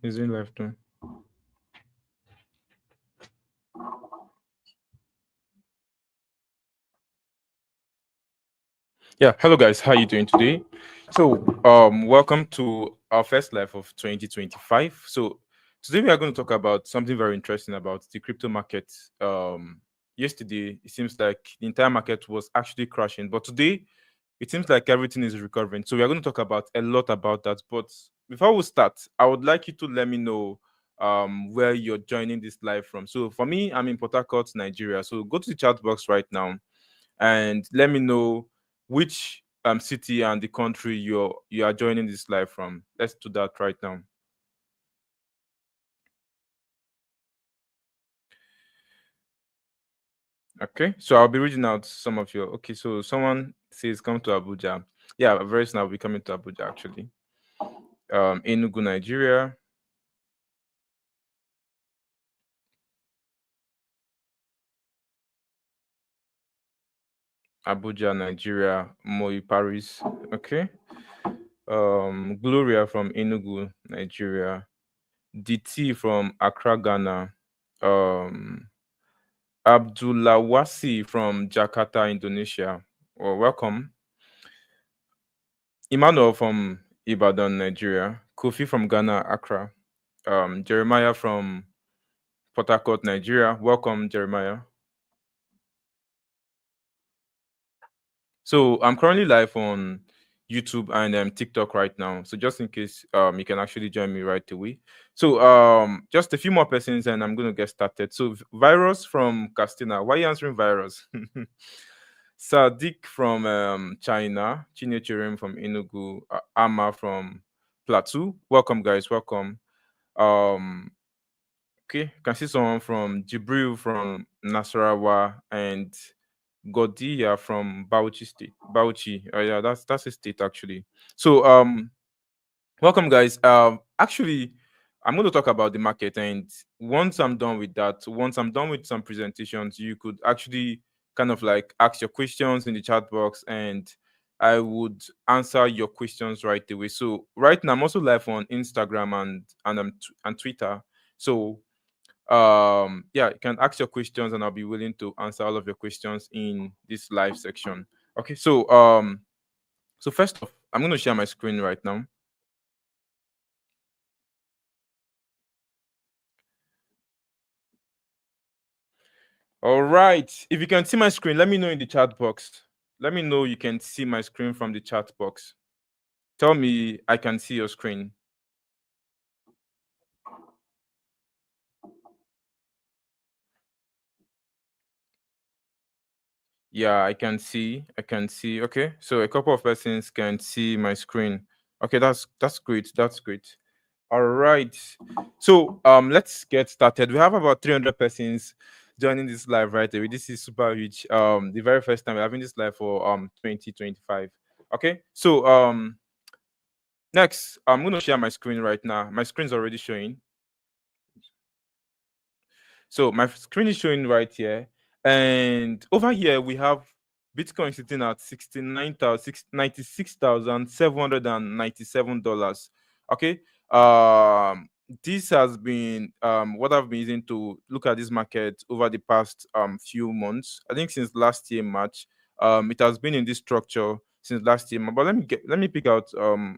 Is in live too? Yeah, hello guys, how you doing today? Welcome to our first live of 2025. So today we are going to talk about something very interesting about the crypto market. Yesterday it seems like the entire market was actually crashing, but today it seems like everything is recovering. So we are going to talk about a lot about that. But before we start, I would like you to let me know where you're joining this live from. So for me, I'm in Port Harcourt, Nigeria. So go to the chat box right now and let me know which city and the country you are joining this live from. Let's do that right now. Okay, so I'll be reading out some of your. Okay, so someone says come to Abuja. Yeah, very soon I'll be coming to Abuja actually. Enugu, Nigeria. Abuja, Nigeria. Moi, Paris. Okay. Gloria from Enugu, Nigeria. DT from Accra, Ghana. Um, Abdulawasi from Jakarta, Indonesia. Well, welcome. Emmanuel from Ibadan, Nigeria. Kofi from Ghana, Accra. Jeremiah from Port Harcourt, Nigeria. Welcome, Jeremiah. So I'm currently live on YouTube and TikTok right now. So just in case you can actually join me right away. So just a few more persons and I'm gonna get started. So Virus from Castina. Why are you answering Virus? Sadiq from China, Chinechirim from Enugu, Ama from Plateau. Welcome, guys. Welcome. Um, okay, you can see someone from Jibril from Nasarawa and Godiya from Bauchi State. Bauchi. Oh yeah, that's a state actually. So welcome, guys. Actually, I'm going to talk about the market, and once I'm done with that, once I'm done with some presentations, you could actually kind of like ask your questions in the chat box, and I would answer your questions right away. So right now, I'm also live on Instagram and Twitter. So yeah, you can ask your questions, and I'll be willing to answer all of your questions in this live section. Okay, so first off, I'm going to share my screen right now. All right. If you can see my screen, let me know in the chat box. Let me know you can see my screen from the chat box. Tell me I can see your screen. Yeah, I can see. I can see. Okay. So a couple of persons can see my screen. Okay, that's great. That's great. All right. So let's get started. We have about 300 persons joining this live right away. This is super huge. The very first time we're having this live for 2025. Okay. So next, I'm going to share my screen right now. My screen's already showing. So my screen is showing right here. And over here, we have Bitcoin sitting at $96,797. Okay. This has been what I've been using to look at this market over the past few months. I think since last year, March. It has been in this structure since last year. But let me pick out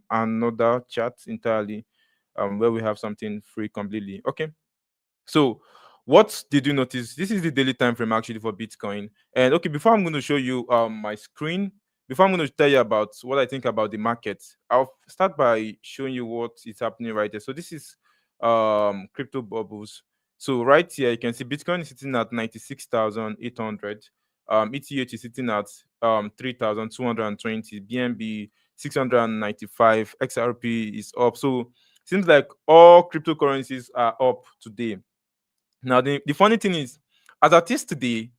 another chart entirely where we have something free completely. Okay. So, what did you notice? This is the daily time frame actually for Bitcoin. And okay, before I'm going to show you my screen, before I'm going to tell you about what I think about the market, I'll start by showing you what is happening right there. So this is crypto bubbles. So right here you can see Bitcoin is sitting at 96,800. ETH is sitting at 3,220. BNB 695. XRP is up. So seems like all cryptocurrencies are up today. Now, the funny thing is, as at yesterday,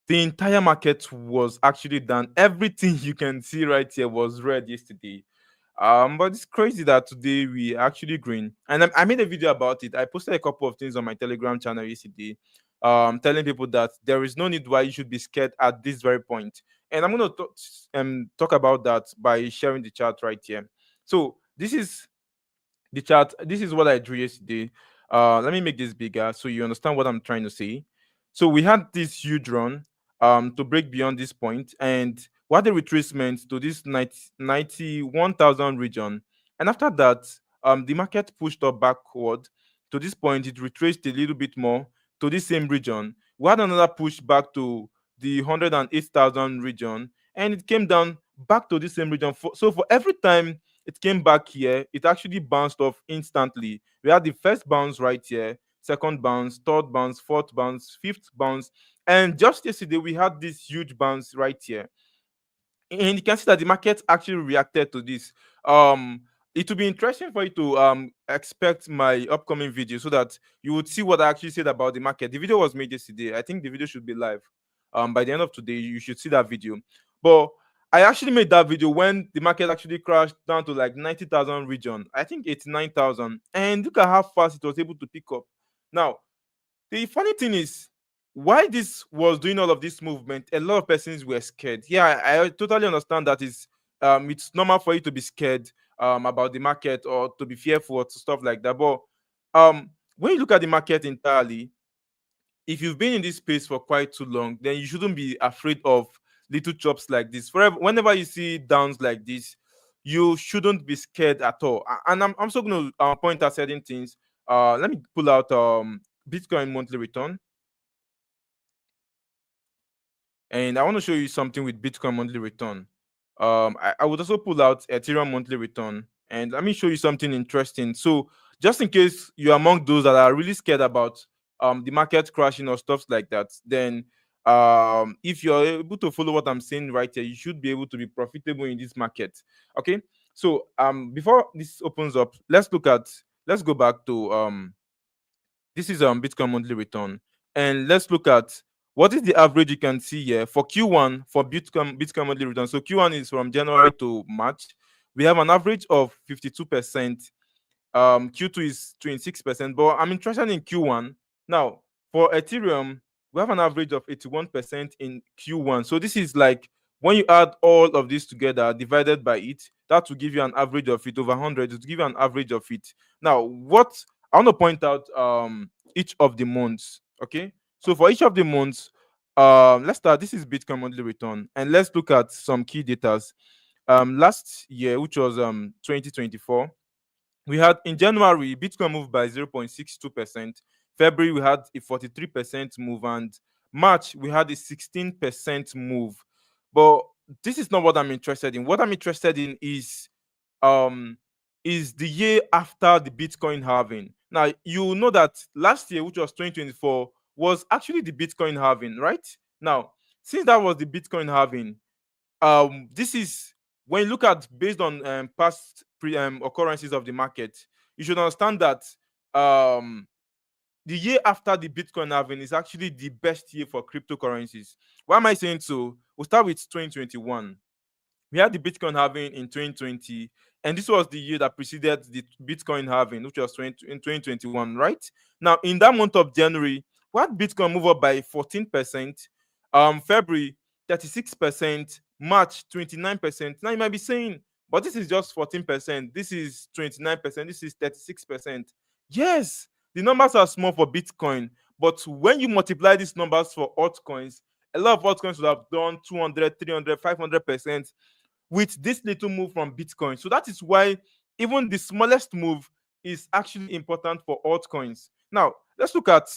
the entire market was actually down. Everything you can see right here was red yesterday. But it's crazy that today we actually green. And I made a video about it. I posted a couple of things on my Telegram channel yesterday, telling people that there is no need why you should be scared at this very point. And I'm going to talk about that by sharing the chart right here. So this is the chart. This is what I drew yesterday. Let me make this bigger so you understand what I'm trying to say. So we had this huge run to break beyond this point, and what the retracement to this 91,000 region, and after that, the market pushed up backward to this point. It retraced a little bit more to this same region. We had another push back to the 108,000 region, and it came down back to the same region. So for every time it came back here, it actually bounced off instantly. We had the first bounce right here, second bounce, third bounce, fourth bounce, fifth bounce, and just yesterday we had this huge bounce right here. And you can see that the market actually reacted to this. Um, it will be interesting for you to expect my upcoming video so that you would see what I actually said about the market. The video was made yesterday. I think the video should be live. By the end of today, you should see that video. But I actually made that video when the market actually crashed down to like 90,000 region. I think 89,000. And look at how fast it was able to pick up. Now, the funny thing is, why this was doing all of this movement, a lot of persons were scared. Yeah, I totally understand that it's normal for you to be scared about the market or to be fearful or stuff like that. But when you look at the market entirely, if you've been in this space for quite too long, then you shouldn't be afraid of little chops like this. Forever, whenever you see downs like this, you shouldn't be scared at all. And I'm also going to point out certain things. Let me pull out Bitcoin monthly return. And I want to show you something with Bitcoin monthly return. I would also pull out Ethereum monthly return, and let me show you something interesting. So, just in case you're among those that are really scared about the market crashing or stuff like that, then if you're able to follow what I'm saying right here, you should be able to be profitable in this market. Okay. So, before this opens up, let's go back to this is Bitcoin monthly return, and let's look at what is the average you can see here for Q1 for Bitcoin monthly return. So Q1 is from January to March. We have an average of 52%. Q2 is 26%, but I'm interested in Q1. Now, for Ethereum, we have an average of 81% in Q1. So this is like when you add all of this together, divided by it, that will give you an average of it over 100. It will give you an average of it. Now, what I want to point out each of the months. Okay, so for each of the months, let's start. This is Bitcoin monthly return, and let's look at some key data. Last year, which was 2024, we had in January, Bitcoin moved by 0.62%. February, we had a 43% move, and March, we had a 16% move. But this is not what I'm interested in. What I'm interested in um is the year after the Bitcoin halving. Now you know that last year, which was 2024, was actually the Bitcoin halving, right? Now, since that was the Bitcoin halving, this is when you look at based on past occurrences of the market, you should understand that um the year after the Bitcoin halving is actually the best year for cryptocurrencies. Why am I saying so? We'll start with 2021. We had the Bitcoin halving in 2020, and this was the year that preceded the Bitcoin halving, which was in 2021, right? Now, in that month of January, we had Bitcoin move up by 14%, February 36%, March 29%. Now you might be saying, but this is just 14%, this is 29%, this is 36%. Yes, the numbers are small for Bitcoin, but when you multiply these numbers for altcoins, a lot of altcoins would have done 200, 300, 500% with this little move from Bitcoin. So that is why even the smallest move is actually important for altcoins. Now, let's look at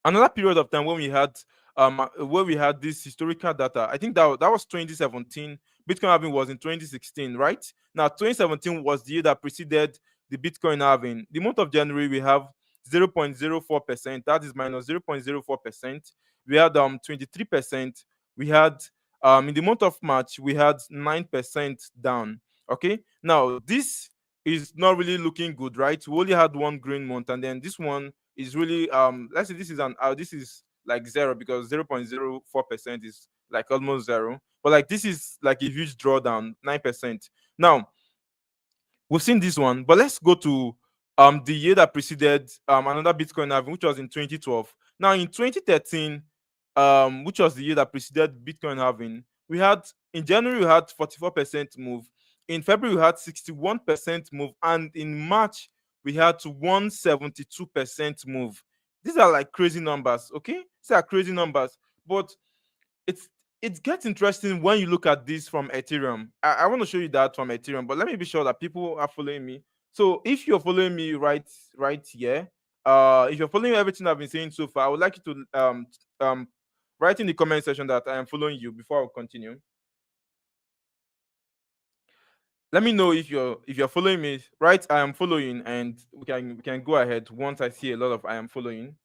another period of time when we had this historical data. I think that was 2017. Bitcoin halving was in 2016, right? Now 2017 was the year that preceded the Bitcoin halving. The month of January, we have 0.04%, that is minus 0.04%. We had 23%. We had in the month of March, we had 9% down. Okay, now this is not really looking good, right? We only had one green month, and then this one is really let's say this is like zero, because 0.04% is like almost zero, but like this is like a huge drawdown, 9%. Now we've seen this one, but let's go to the year that preceded another Bitcoin halving, which was in 2012. Now in 2013, which was the year that preceded Bitcoin halving, we had in January we had 44% move. in February we had 61% move, and in March we had to 172% move. These are like crazy numbers, okay? These are crazy numbers, but it's it gets interesting when you look at this from Ethereum. I want to show you that from Ethereum, but let me be sure that people are following me. So if you're following me right here, if you're following everything I've been saying so far, I would like you to write in the comment section that I am following you before I continue. Let me know if you're following me. Right, I am following, and we can go ahead once I see a lot of I am following.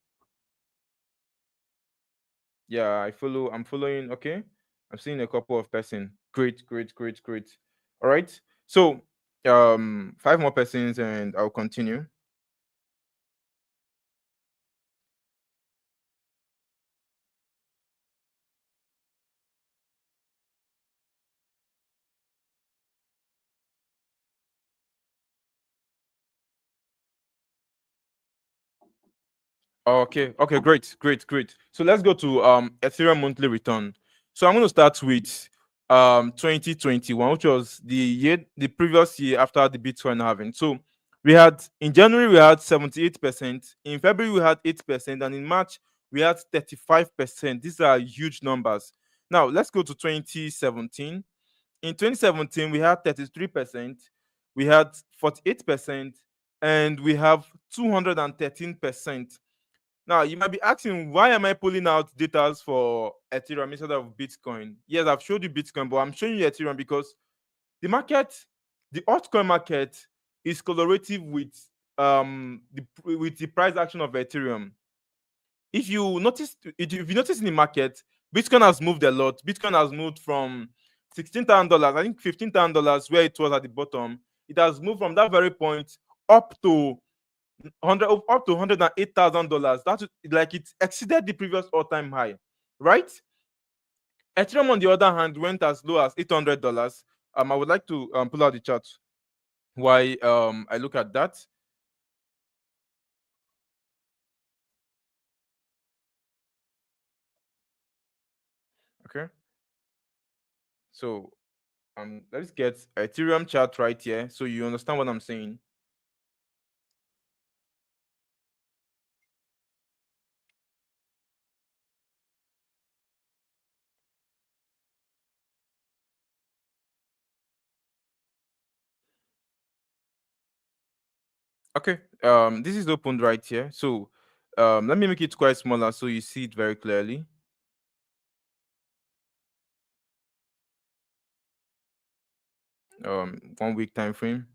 Yeah, I'm following. Okay, I'm seeing a couple of person. Great, great, great, great. All right. So five more persons and I'll continue. Okay, okay, great, great, great. So let's go to Ethereum monthly return. So I'm going to start with 2021, which was the previous year after the Bitcoin halving. So we had in January we had 78%, in February we had 8%, and in March we had 35%. These are huge numbers. Now let's go to 2017. In 2017 we had 33%, we had 48%, and we have 213%. Now, you might be asking, why am I pulling out data for Ethereum instead of Bitcoin? Yes, I've showed you Bitcoin, but I'm showing you Ethereum because the market, the altcoin market, is correlative with the price action of Ethereum. If you notice in the market, Bitcoin has moved a lot. Bitcoin has moved from $16,000, I think $15,000, where it was at the bottom. It has moved from that very point up to 100 up to $108,000. That's like it exceeded the previous all-time high, right? Ethereum, on the other hand, went as low as $800. I would like to pull out the chart. Why I look at that? Okay, so let's get Ethereum chart right here, so you understand what I'm saying. Okay, this is opened right here. So let me make it quite smaller so you see it very clearly. 1 week time frame.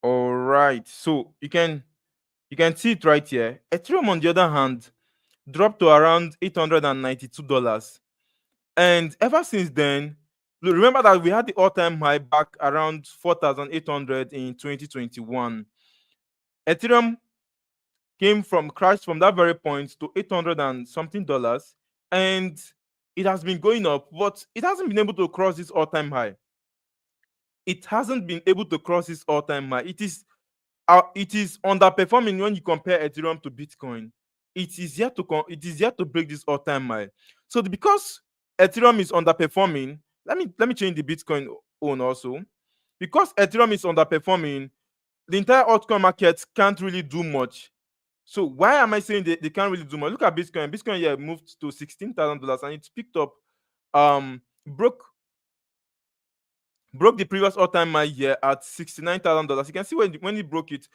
All right, so you can see it right here. Ethereum, on the other hand, dropped to around $892. And ever since then, remember that we had the all-time high back around 4,800 in 2021. Ethereum crashed from that very point to 800 and something dollars, and it has been going up, but it hasn't been able to cross this all-time high. It hasn't been able to cross this all-time high. It is underperforming when you compare Ethereum to Bitcoin. It is yet to break this all-time high. So because Ethereum is underperforming, let me change the Bitcoin own also. Because Ethereum is underperforming, the entire altcoin market can't really do much. So why am I saying they can't really do much? Look at Bitcoin. Bitcoin here moved to $16,000 and it's picked up, um, broke broke the previous all-time high here at $69,000. You can see when it broke it,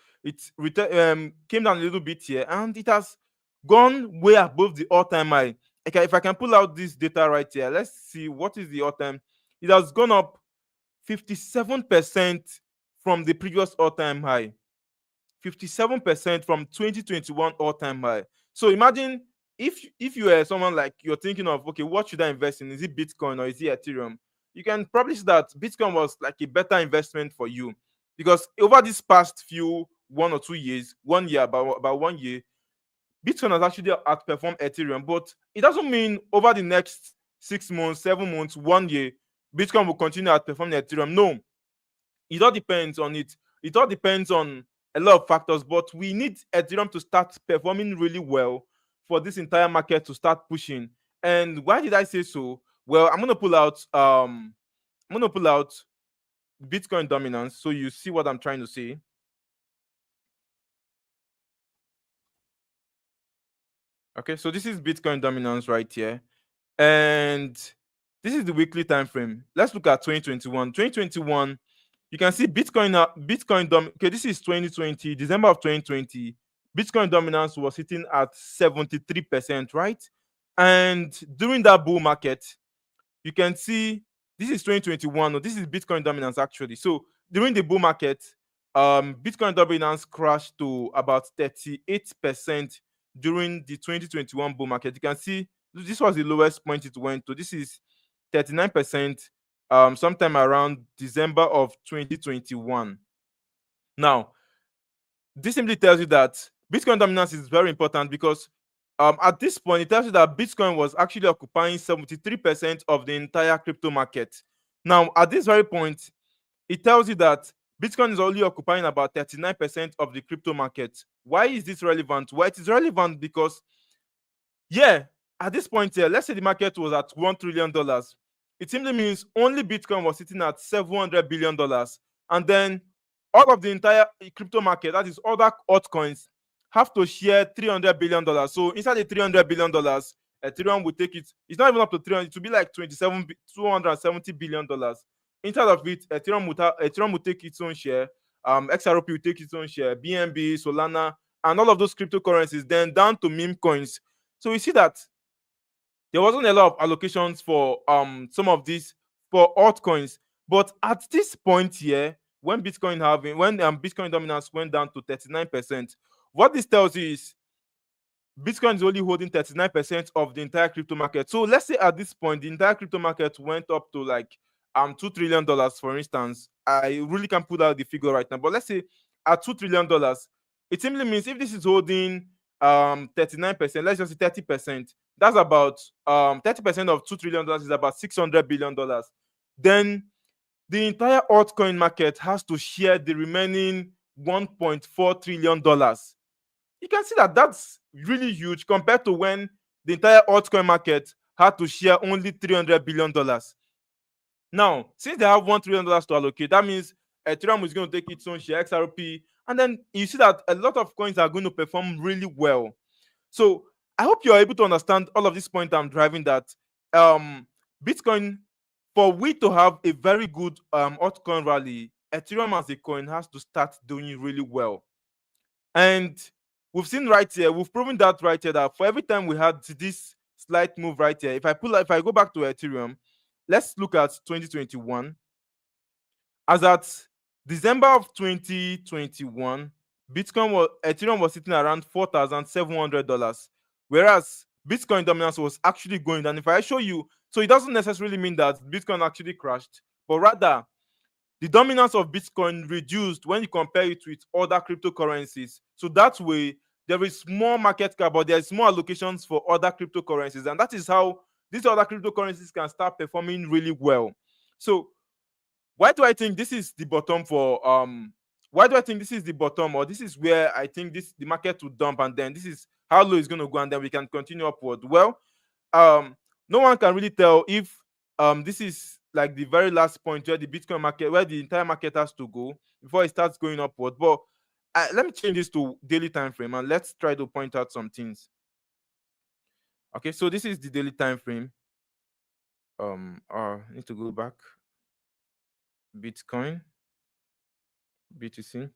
came down a little bit here, and it has gone way above the all-time high. Okay, if I can pull out this data right here, let's see what is the all-time. It has gone up 57% from the previous all-time high. 57% from 2021 all-time high. So imagine if you are someone like you're thinking of, okay, what should I invest in? Is it Bitcoin or is it Ethereum? You can probably see that Bitcoin was like a better investment for you, because over this past few 1 or 2 years, 1 year, about 1 year, Bitcoin has actually outperformed Ethereum. But it doesn't mean over the next 6 months, 7 months, 1 year, Bitcoin will continue outperforming Ethereum. No, it all depends on it. It all depends on a lot of factors, but we need Ethereum to start performing really well for this entire market to start pushing. And why did I say so? Well, I'm gonna pull out Bitcoin dominance, so you see what I'm trying to say. Okay, so this is Bitcoin dominance right here, and this is the weekly time frame. Let's look at 2021. 2021, you can see okay, this is 2020, December of 2020. Bitcoin dominance was sitting at 73%, right? And during that bull market, you can see this is 2021. No, this is Bitcoin dominance actually. So during the bull market, Bitcoin dominance crashed to about 38% during the 2021 bull market. You can see this was the lowest point it went to. This is 39% sometime around December of 2021. Now, this simply tells you that Bitcoin dominance is very important because at this point, it tells you that Bitcoin was actually occupying 73% of the entire crypto market. Now, at this very point, it tells you that Bitcoin is only occupying about 39% of the crypto market. Why is this relevant? Well, it is relevant because yeah, at this point here, let's say the market was at $1 trillion. It simply means only Bitcoin was sitting at $700 billion, and then all of the entire crypto market, that is other altcoins, have to share $300 billion. So inside the $300 billion, Ethereum will take it. It's not even up to 300. It will be like 270 billion dollars. Inside of it, Ethereum will take its own share. XRP will take its own share. BNB, Solana, and all of those cryptocurrencies. Then down to meme coins. So we see that there wasn't a lot of allocations for some of these for altcoins. But at this point here, when Bitcoin dominance went down to 39%, what this tells you is Bitcoin is only holding 39% of the entire crypto market. So let's say at this point, the entire crypto market went up to like $2 trillion, for instance. I really can't put out the figure right now, but let's say at $2 trillion, it simply means if this is holding 39%, let's just say 30%, that's about 30% of $2 trillion is about $600 billion. Then the entire altcoin market has to share the remaining $1.4 trillion. You can see that that's really huge compared to when the entire altcoin market had to share only $300 billion. Now, since they have $1 trillion to allocate, that means Ethereum is going to take its own share, XRP, and then you see that a lot of coins are going to perform really well. So I hope you're able to understand all of this point I'm driving, that um, Bitcoin, for we to have a very good altcoin rally, Ethereum as a coin has to start doing really well. And we've seen right here, we've proven that right here, that for every time we had this slight move right here, if I go back to Ethereum, let's look at 2021. As at December of 2021, Ethereum was sitting around $4,700, whereas Bitcoin dominance was actually going down. If I show you, so it doesn't necessarily mean that Bitcoin actually crashed, but rather the dominance of Bitcoin reduced when you compare it with other cryptocurrencies. So that way, there is more market cap, but there's more allocations for other cryptocurrencies. And that is how these other cryptocurrencies can start performing really well. So why do I think this is the bottom for why do I think this is the bottom, or this is where I think the market will dump, and then this is how low it's going to go, and then we can continue upward? Well, no one can really tell if this is like the very last point where the Bitcoin market, where the entire market has to go before it starts going upward. But let me change this to daily time frame, and let's try to point out some things. Okay, so this is the daily time frame. I need to go back. Bitcoin, BTC.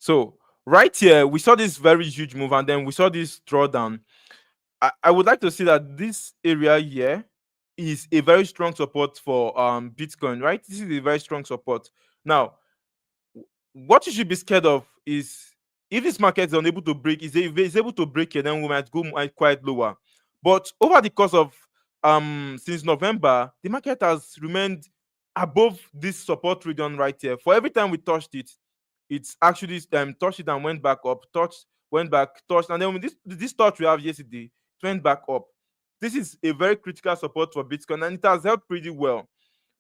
So right here, we saw this very huge move, and then we saw this drawdown. I would like to see that this area here is a very strong support for Bitcoin, right? This is a very strong support. Now, what you should be scared of is if this market is unable to break, if it's able to break it, then we might go quite lower. But over the course of since November, the market has remained above this support region right here. For every time we touched it, it's actually touched it and went back up, touched, went back, touched, and then with this touch we have yesterday, it went back up. This is a very critical support for Bitcoin, and it has helped pretty well.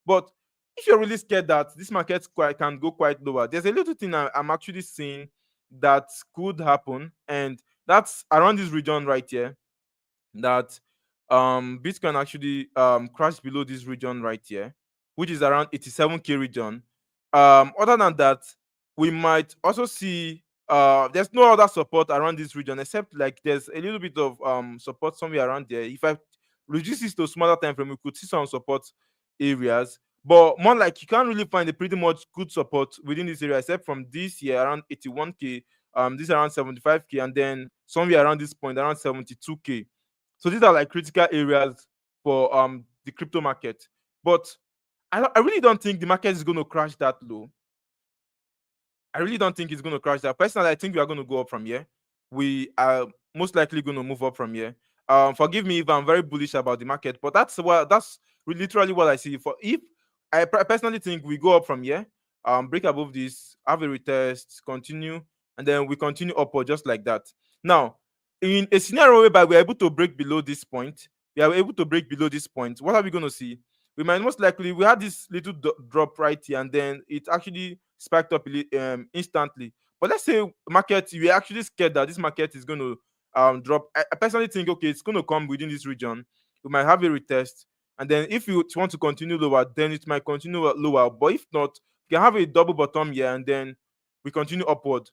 But if you're really scared that this market can go quite lower, there's a little thing I'm actually seeing that could happen, and that's around this region right here. that Bitcoin actually crashed below this region right here, which is around 87K region. Other than that, we might also see there's no other support around this region except like there's a little bit of support somewhere around there. If I reduce this to smaller time frame, we could see some support areas. But more like you can't really find a pretty much good support within this area except from this year around 81K, this around 75K, and then somewhere around this point around 72K. So these are like critical areas for the crypto market. But I really don't think the market is going to crash that low. I really don't think it's going to crash that. Personally, I think we are going to go up from here. We are most likely going to move up from here. Forgive me if I'm very bullish about the market, but that's literally what I see. For if personally think we go up from here, break above this, have a retest, continue, and then we continue upward just like that. Now, in a scenario whereby we're able to break below this point, we are able to break below this point. What are we going to see? We might most likely we had this little drop right here, and then it actually spiked up instantly. But let's say market, we're actually scared that this market is going to drop. I personally think okay, it's going to come within this region. We might have a retest, and then if you want to continue lower, then it might continue lower. But if not, you can have a double bottom here, and then we continue upward.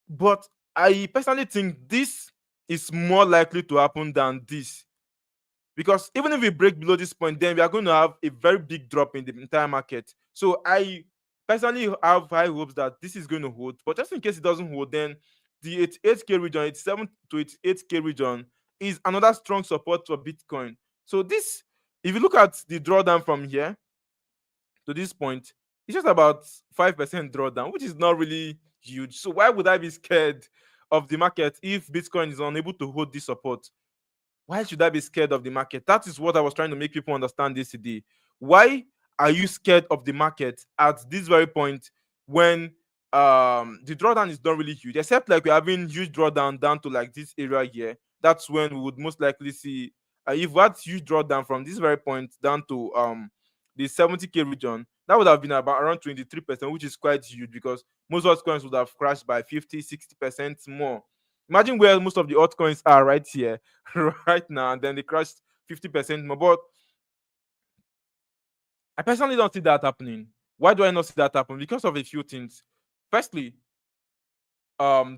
But I personally think this is more likely to happen than this, because even if we break below this point, then we are going to have a very big drop in the entire market. So I personally have high hopes that this is going to hold. But just in case it doesn't hold, then the 88K region, 87 to 88K region is another strong support for Bitcoin. So this, if you look at the drawdown from here to this point, it's just about 5% drawdown, which is not really huge. So why would I be scared of the market if Bitcoin is unable to hold this support? Why should I be scared of the market? That is what I was trying to make people understand this today. Why are you scared of the market at this very point when the drawdown is not really huge, except like we're having huge drawdown down to like this area here? That's when we would most likely see if we had huge drawdown from this very point down to the 70K region, that would have been about around 23%, which is quite huge because most altcoins would have crashed by 50-60% more. Imagine where most of the altcoins are right here, right now, and then they crashed 50% more. But I personally don't see that happening. Why do I not see that happen? Because of a few things. Firstly,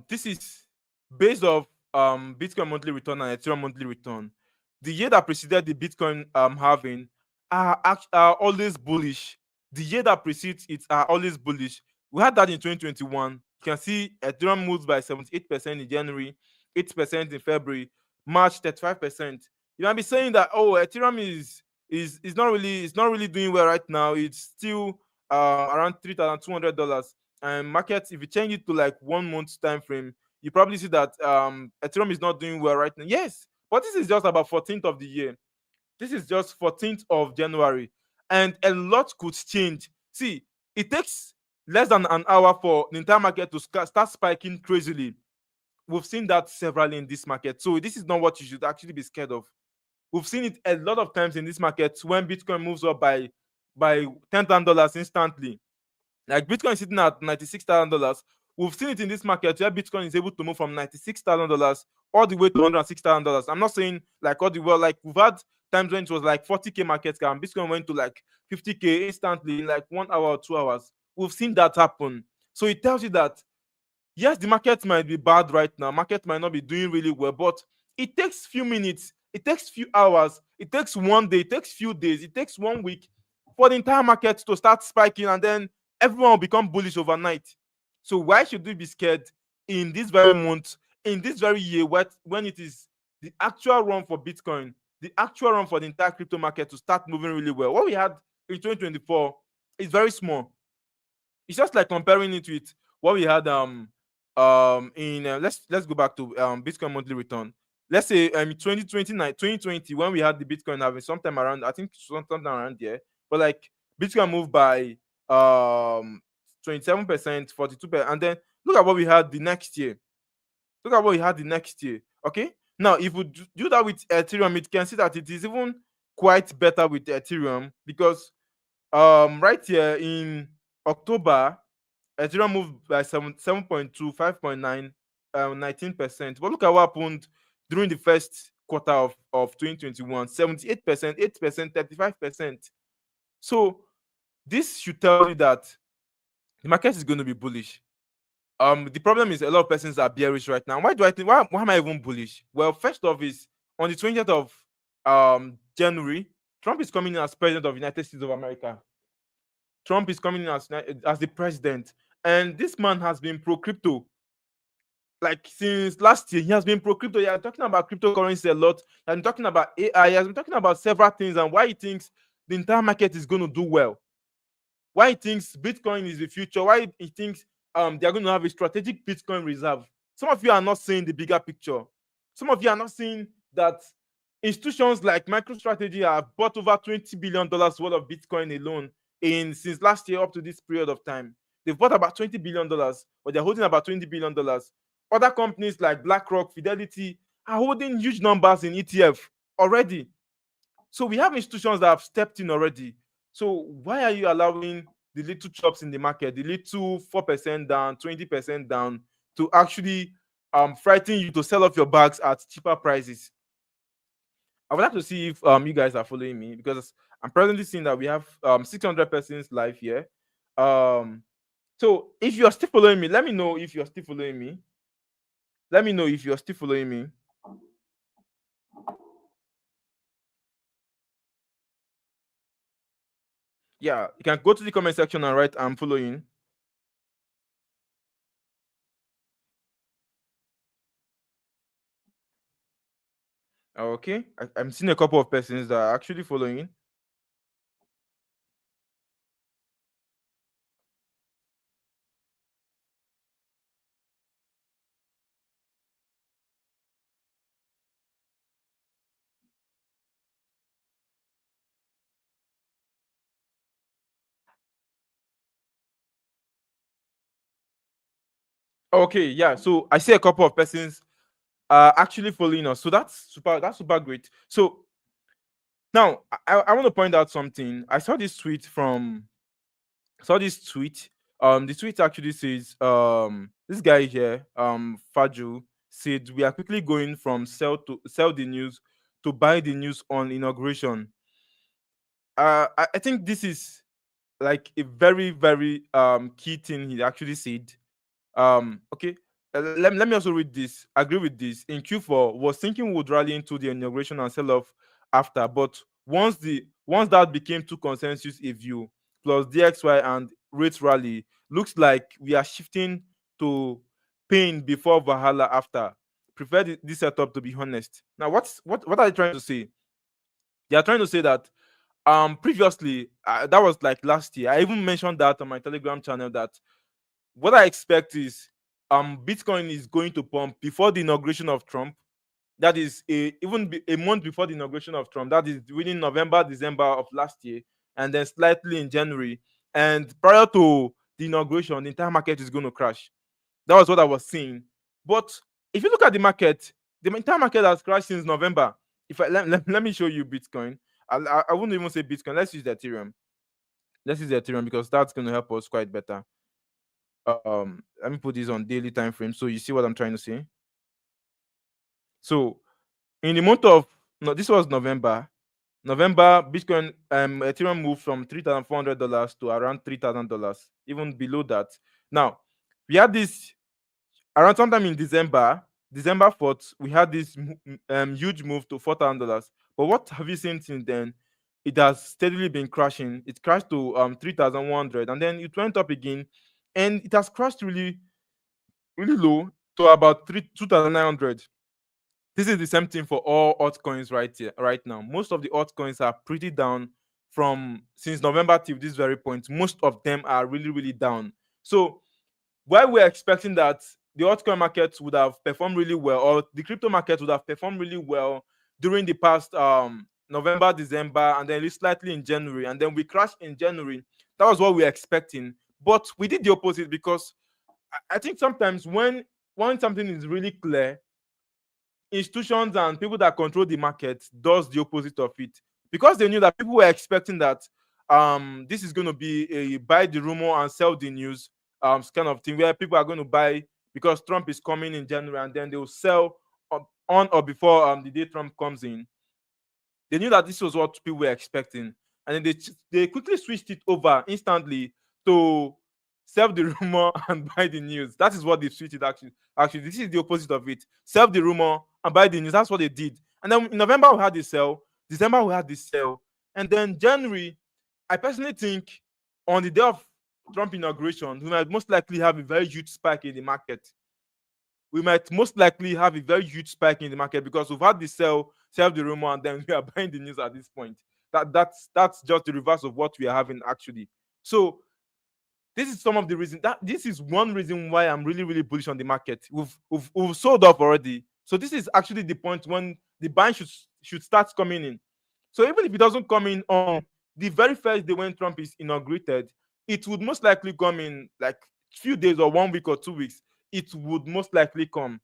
this is based off Bitcoin monthly return and Ethereum monthly return. The year that preceded the Bitcoin halving are always bullish. The year that precedes it are always bullish. We had that in 2021. You can see Ethereum moves by 78% in January, 8% in February, March 35%. You might be saying that Ethereum is not really doing well right now. It's still around $3,200. And markets, if you change it to like 1 month time frame, you probably see that Ethereum is not doing well right now. Yes, but this is just about 14th of the year. This is just 14th of January, and a lot could change. See, it takes less than an hour for the entire market to start spiking crazily. We've seen that severally in this market, so this is not what you should actually be scared of. We've seen it a lot of times in this market when Bitcoin moves up by $10,000 instantly. Like Bitcoin is sitting at $96,000. We've seen it in this market where Bitcoin is able to move from $96,000 all the way to $106,000. I'm not saying like all the way, like we've had times when it was like 40K market cap and Bitcoin went to like 50K instantly in like 1 hour or 2 hours. We've seen that happen. So it tells you that yes, the market might be bad right now. Market might not be doing really well, but it takes few minutes, it takes few hours, it takes one day, it takes few days, it takes 1 week for the entire market to start spiking, and then everyone will become bullish overnight. So why should we be scared in this very month, in this very year, when it is the actual run for Bitcoin, the actual run for the entire crypto market to start moving really well? What we had in 2024 is very small. It's just like comparing it with what we had in let's go back to Bitcoin monthly return. Let's say 2020 when we had the Bitcoin having sometime around, I think sometime around there, but like Bitcoin moved by 27%, 42%, and then look at what we had the next year. Look at what we had the next year. Okay, now if we do that with Ethereum, it can see that it is even quite better with Ethereum, because right here in October, Ethereum moved by 7.2, 5.9, 19%. But look at what happened during the first quarter of 2021, 78%, 8%, 35%. So this should tell you that the market is going to be bullish. The problem is a lot of persons are bearish right now. Why do I think why am I even bullish? Well, first off is on the 20th of January, Trump is coming in as president of the United States of America. Trump is coming in as the president, and this man has been pro crypto like since last year. He has been pro crypto. He has been talking about cryptocurrency a lot. He has been talking about AI. He has been talking about several things and why he thinks the entire market is going to do well. Why he thinks Bitcoin is the future. Why he thinks they are going to have a strategic Bitcoin reserve. Some of you are not seeing the bigger picture. Some of you are not seeing that institutions like MicroStrategy have bought over $20 billion worth of Bitcoin alone in since last year up to this period of time. They've bought about $20 billion, or they're holding about $20 billion. Other companies like BlackRock, Fidelity are holding huge numbers in ETF already. So we have institutions that have stepped in already. So why are you allowing the little chops in the market, the little 4% down, 20% down, to actually frighten you to sell off your bags at cheaper prices? I would like to see if you guys are following me, because I'm presently seeing that we have 600 persons live here. So if you are still following me, let me know if you're still following me. Let me know if you're still following me. Yeah, you can go to the comment section and write I'm following. Okay, I'm seeing a couple of persons that are actually following. Okay, yeah. So I see a couple of persons actually following us. So that's super great. So now I want to point out something. I saw this tweet from saw this tweet. The tweet actually says this guy here, Faju, said we are quickly going from sell the news to buy the news on inauguration. I think this is like a very, very key thing he actually said. Okay. Let me also read this. Agree with this. In Q4, was thinking would rally into the inauguration and sell off after, but once that became too consensus a view, plus DXY and rate rally, looks like we are shifting to pain before Valhalla after. Prefer this setup, to be honest. Now, what are they trying to say? They are trying to say that previously, that was like last year. I even mentioned that on my Telegram channel that what I expect is Bitcoin is going to pump before the inauguration of Trump. That is a month before the inauguration of Trump. That is within November, December of last year, and then slightly in January. And prior to the inauguration, the entire market is going to crash. That was what I was seeing. But if you look at the market, the entire market has crashed since November. If let me show you Bitcoin. I wouldn't even say Bitcoin. Let's use the Ethereum. Let's use the Ethereum because that's going to help us quite better. Let me put this on daily time frame so you see what I'm trying to say. So in the month of no, this was November, Bitcoin Ethereum moved from $3,400 to around $3,000, even below that. Now we had this around sometime in December 4th, we had this huge move to $4,000. But what have you seen since then? It has steadily been crashing. It crashed to 3,100, and then it went up again, and it has crashed really, really low to about 2,900. This is the same thing for all altcoins right here, right now. Most of the altcoins are pretty down from since November till this very point. Most of them are really, really down. So while we're expecting that the altcoin market would have performed really well, or the crypto market would have performed really well during the past November, December, and then slightly in January, and then we crashed in January. That was what we were expecting. But we did the opposite because I think sometimes when something is really clear, institutions and people that control the market does the opposite of it, because they knew that people were expecting that this is going to be a buy the rumor and sell the news kind of thing, where people are going to buy because Trump is coming in January, and then they will sell on or before the day Trump comes in, they knew that this was what people were expecting, and then they quickly switched it over instantly to sell the rumor and buy the news. That is what they switched it actually. Actually, this is the opposite of it. Sell the rumor and buy the news. That's what they did. And then in November we had the sell. December we had the sell, and then January. I personally think on the day of Trump inauguration, we might most likely have a very huge spike in the market. We might most likely have a very huge spike in the market because we've had the sell the rumor, and then we are buying the news at this point. That's just the reverse of what we are having actually. So this is some of the reason that this is one reason why I'm really really bullish on the market. We've sold off already, so this is actually the point when the buying should start coming in. So even if it doesn't come in on the very first day when Trump is inaugurated, it would most likely come in like few days or 1 week or 2 weeks. It would most likely come.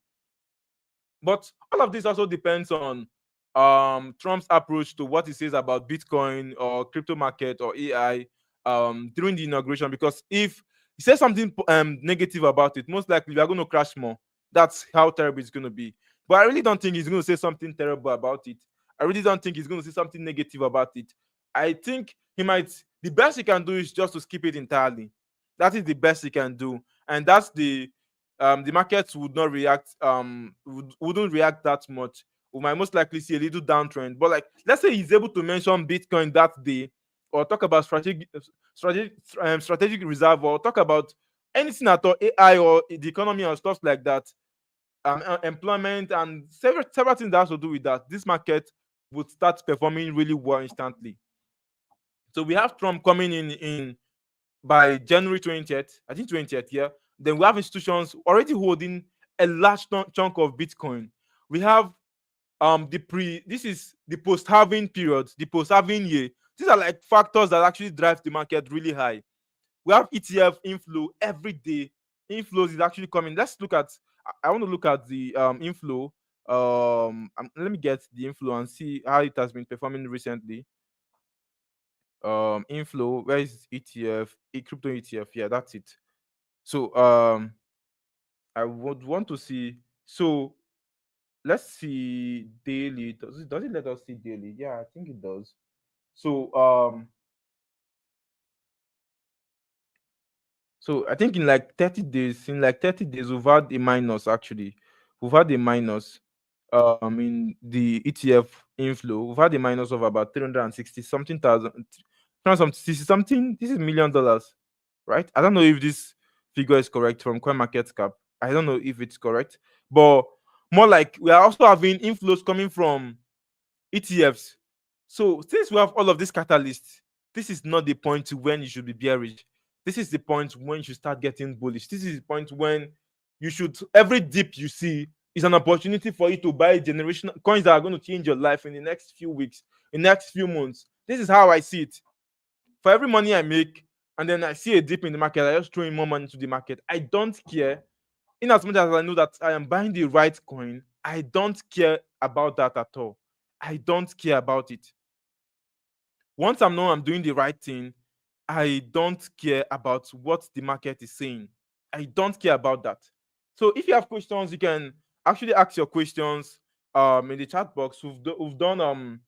But all of this also depends on Trump's approach to what he says about Bitcoin or crypto market or AI during the inauguration. Because if he says something negative about it, most likely we are going to crash more. That's how terrible it's going to be. But I really don't think he's going to say something terrible about it. I really don't think he's going to say something negative about it. I think he might. The best he can do is just to skip it entirely. That is the best he can do, and that's the markets would not react wouldn't react that much. We might most likely see a little downtrend, but like let's say he's able to mention Bitcoin that day, or talk about strategic reserve, or talk about anything at all, AI or the economy and stuff like that, employment and several things that has to do with that. This market would start performing really well instantly. So we have Trump coming in by January 20th, I think 20th, yeah. Then we have institutions already holding a large chunk of Bitcoin. We have this is the post-halving period, the post-halving year. These are like factors that actually drive the market really high. We have ETF inflow every day. Inflows is actually coming. Let's look at I want to look at the inflow. Let me get the inflow and see how it has been performing recently. Inflow, where is ETF, a crypto ETF? Yeah, that's it. So I would want to see. So let's see daily. Does it let us see daily? Yeah, I think it does. So so I think in like 30 days, we've had a minus actually. We've had a minus in the ETF inflow. We've had a minus of about 360 something thousand, 360 something. This is $1 million, right? I don't know if this figure is correct from CoinMarketCap. I don't know if it's correct, but more like we are also having inflows coming from ETFs. So since we have all of these catalysts, this is not the point when you should be bearish. This is the point when you should start getting bullish. This is the point when you should every dip you see is an opportunity for you to buy generation coins that are going to change your life in the next few weeks, in the next few months. This is how I see it. For every money I make, and then I see a dip in the market, I just throw in more money to the market. I don't care. In as much as I know that I am buying the right coin, I don't care about that at all. I don't care about it. Once I know I'm doing the right thing, I don't care about what the market is saying. I don't care about that. So if you have questions, you can actually ask your questions in the chat box. We've done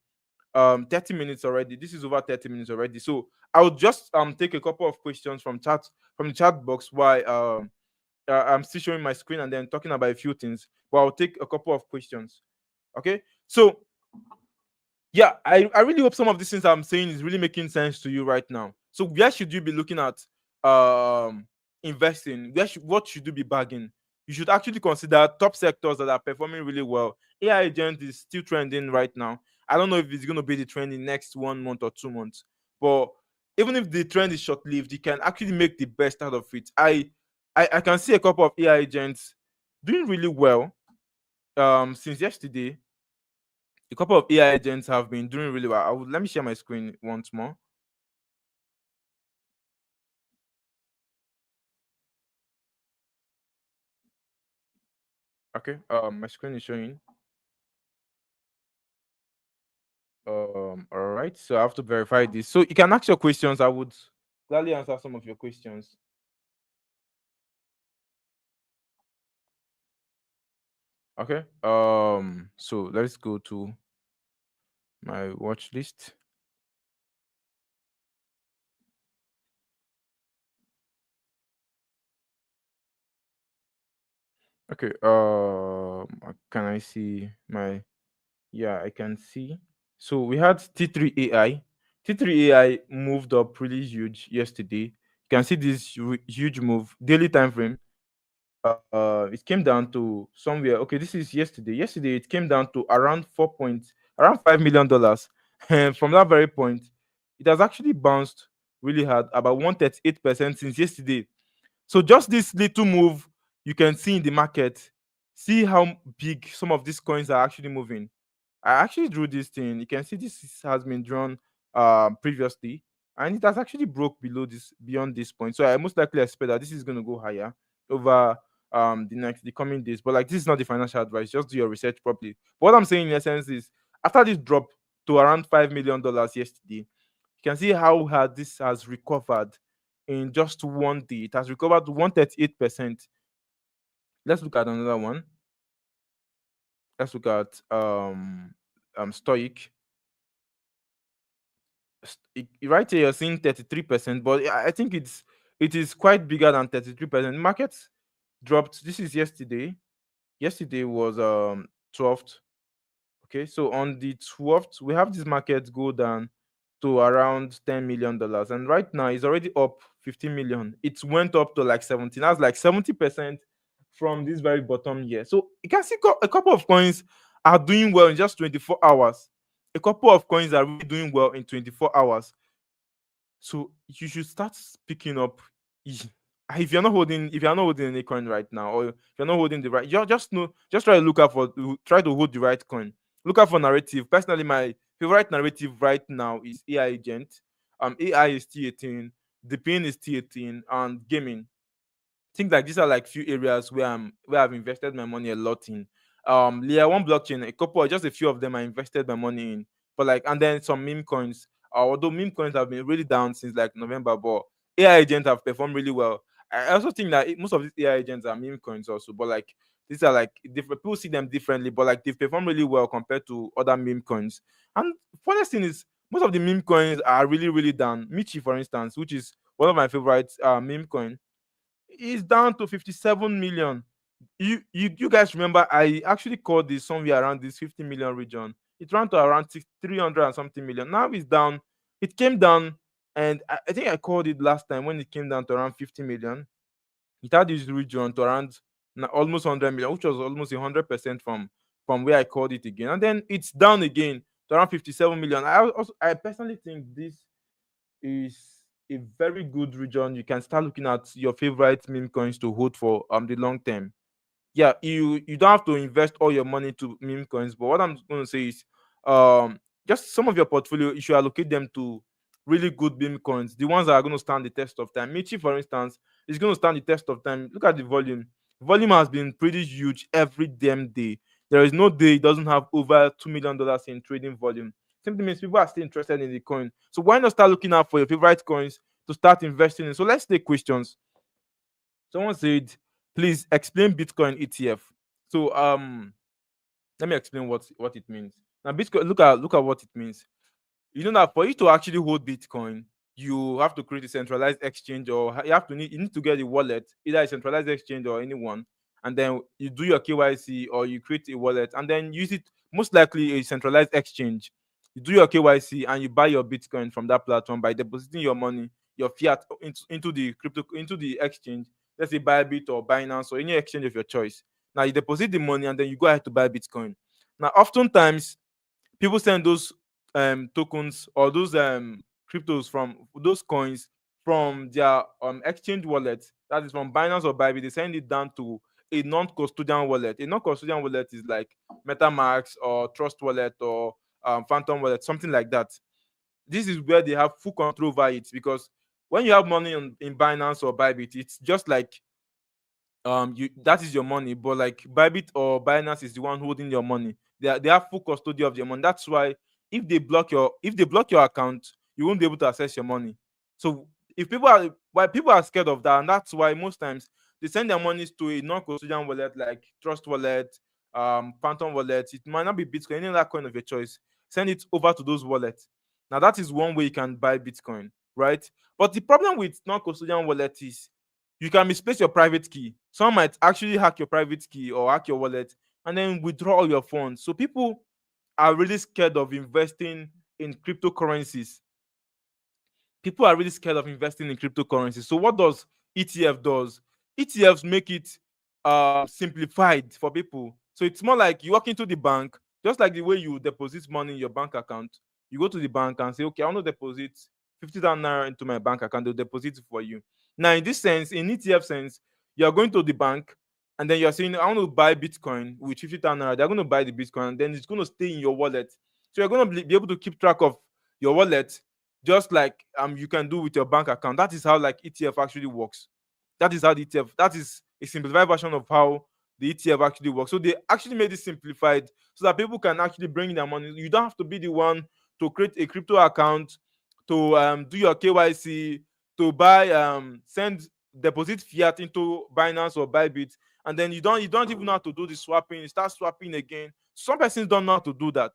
30 minutes already. This is over 30 minutes already. So I'll just take a couple of questions from the chat box while I'm still showing my screen and then talking about a few things. But I'll take a couple of questions. Okay. So yeah, I really hope some of these things I'm saying is really making sense to you right now. So where should you be looking at investing? What should you be bagging? You should actually consider top sectors that are performing really well. AI agent is still trending right now. I don't know if it's going to be the trend in next 1 month or 2 months, but even if the trend is short-lived, you can actually make the best out of it. I can see a couple of AI agents doing really well since yesterday. A couple of AI agents have been doing really well. Let me share my screen once more. Okay. My screen is showing. All right. So I have to verify this. So you can ask your questions. I would gladly answer some of your questions. Okay. So let's go to my watch list. Okay. Can I see my? Yeah, I can see. So we had T3 AI. T3 AI moved up really huge yesterday. You can see this huge move, daily time frame. It came down to somewhere. Okay, this is yesterday. Yesterday it came down to around around $5 million. And from that very point, it has actually bounced really hard, about 138% since yesterday. So just this little move you can see in the market, see how big some of these coins are actually moving. I actually drew this thing. You can see has been drawn previously, and it has actually broke below this beyond this point. So I most likely expect that this is going to go higher over the coming days. But like, this is not the financial advice. Just do your research properly. But what I'm saying in essence is, after this drop to around $5 million yesterday, you can see how hard this has recovered in just one day. It has recovered to 138%. Let's look at another one. Let's look at Stoic. Right here you're seeing 33%, but I think it is quite bigger than 33%. Markets dropped. This is yesterday. Yesterday was 12th. Okay, so on the 12th, we have this market go down to around $10 million, and right now it's already up 15 million. It went up to like 17. That's like 70% from this very bottom here. So you can see a couple of coins are doing well in just 24 hours. A couple of coins are really doing well in 24 hours. So you should start picking up. If you're not holding any coin right now, or if you're not holding the right, you just know, just try to look out for, try to hold the right coin. Look out for narrative. Personally, my favorite narrative right now is AI agent. AI is T18, the pin is T18, and gaming. Things like these are like few areas where I've invested my money a lot in. Layer one blockchain, a couple, just a few of them I invested my money in. But like, and then some meme coins. Although meme coins have been really down since like November, but AI agents have performed really well. I also think that most of these AI agents are meme coins also, but like, these are like different, people see them differently, but like they've performed really well compared to other meme coins. And funny thing is, most of the meme coins are really, really down. Michi, for instance, which is one of my favorite meme coin, is down to 57 million. You guys remember I actually called this somewhere around this 50 million region. It ran to around 300 and something million. Now it's down. It came down, and I think I called it last time when it came down to around 50 million. It had this region to around almost 100 million, which was almost 100% from where I called it again. And then it's down again to around 57 million. I personally think this is a very good region. You can start looking at your favorite meme coins to hold for the long term. Yeah, you don't have to invest all your money to meme coins, but what I'm going to say is, um just some of your portfolio, you should allocate them to really good meme coins, the ones that are going to stand the test of time. Michi, for instance, is going to stand the test of time. Look at the volume has been pretty huge every damn day. There is no day it doesn't have over $2 million in trading volume. Simply means people are still interested in the coin. So why not start looking out for your favorite coins to start investing in? So let's take questions. Someone said, please explain Bitcoin ETF. So let me explain what it means. Now, Bitcoin, look at what it means. You know that for you to actually hold Bitcoin, you have to create a centralized exchange, or you need to get a wallet, either a centralized exchange or anyone, and then you do your KYC, or you create a wallet and then use it. Most likely a centralized exchange. You do your KYC and you buy your Bitcoin from that platform by depositing your money, your fiat, into the crypto, into the exchange. Let's say Bybit or Binance or any exchange of your choice. Now you deposit the money and then you go ahead to buy Bitcoin. Now, oftentimes people send those tokens, or those cryptos, from those coins, from their exchange wallet, that is from Binance or Bybit. They send it down to a non-custodian wallet. A non-custodian wallet is like MetaMask or Trust Wallet or Phantom Wallet, something like that. This is where they have full control over it, because when you have money in Binance or Bybit, it's just like, you, that is your money, but like Bybit or Binance is the one holding your money. They have full custody of your money. That's why if they block your account, you won't be able to access your money. So if people are why people are scared of that, and that's why most times they send their monies to a non-custodian wallet like Trust Wallet, Phantom wallet. It might not be Bitcoin, any other coin of your choice. Send it over to those wallets. Now that is one way you can buy Bitcoin, right? But the problem with non-custodian wallet is you can misplace your private key. Someone might actually hack your private key or hack your wallet and then withdraw all your funds. So people are really scared of investing in cryptocurrencies. People are really scared of investing in cryptocurrency. So what does ETF does? ETFs make it simplified for people. So it's more like you walk into the bank, just like the way you deposit money in your bank account. You go to the bank and say, okay, I want to deposit 50,000 naira into my bank account. They'll deposit it for you. Now, in this sense, in ETF sense, you are going to the bank and then you're saying, I want to buy Bitcoin with 50,000 naira. They're going to buy the Bitcoin and then it's going to stay in your wallet. So you're going to be able to keep track of your wallet just like you can do with your bank account. That is how like ETF actually works. That is how the ETF. That is a simplified version of how the ETF actually works. So they actually made it simplified so that people can actually bring in their money. You don't have to be the one to create a crypto account, to do your KYC, to buy send deposit fiat into Binance or Bybit, and then you don't even know how to do the swapping. You start swapping again. Some persons don't know how to do that.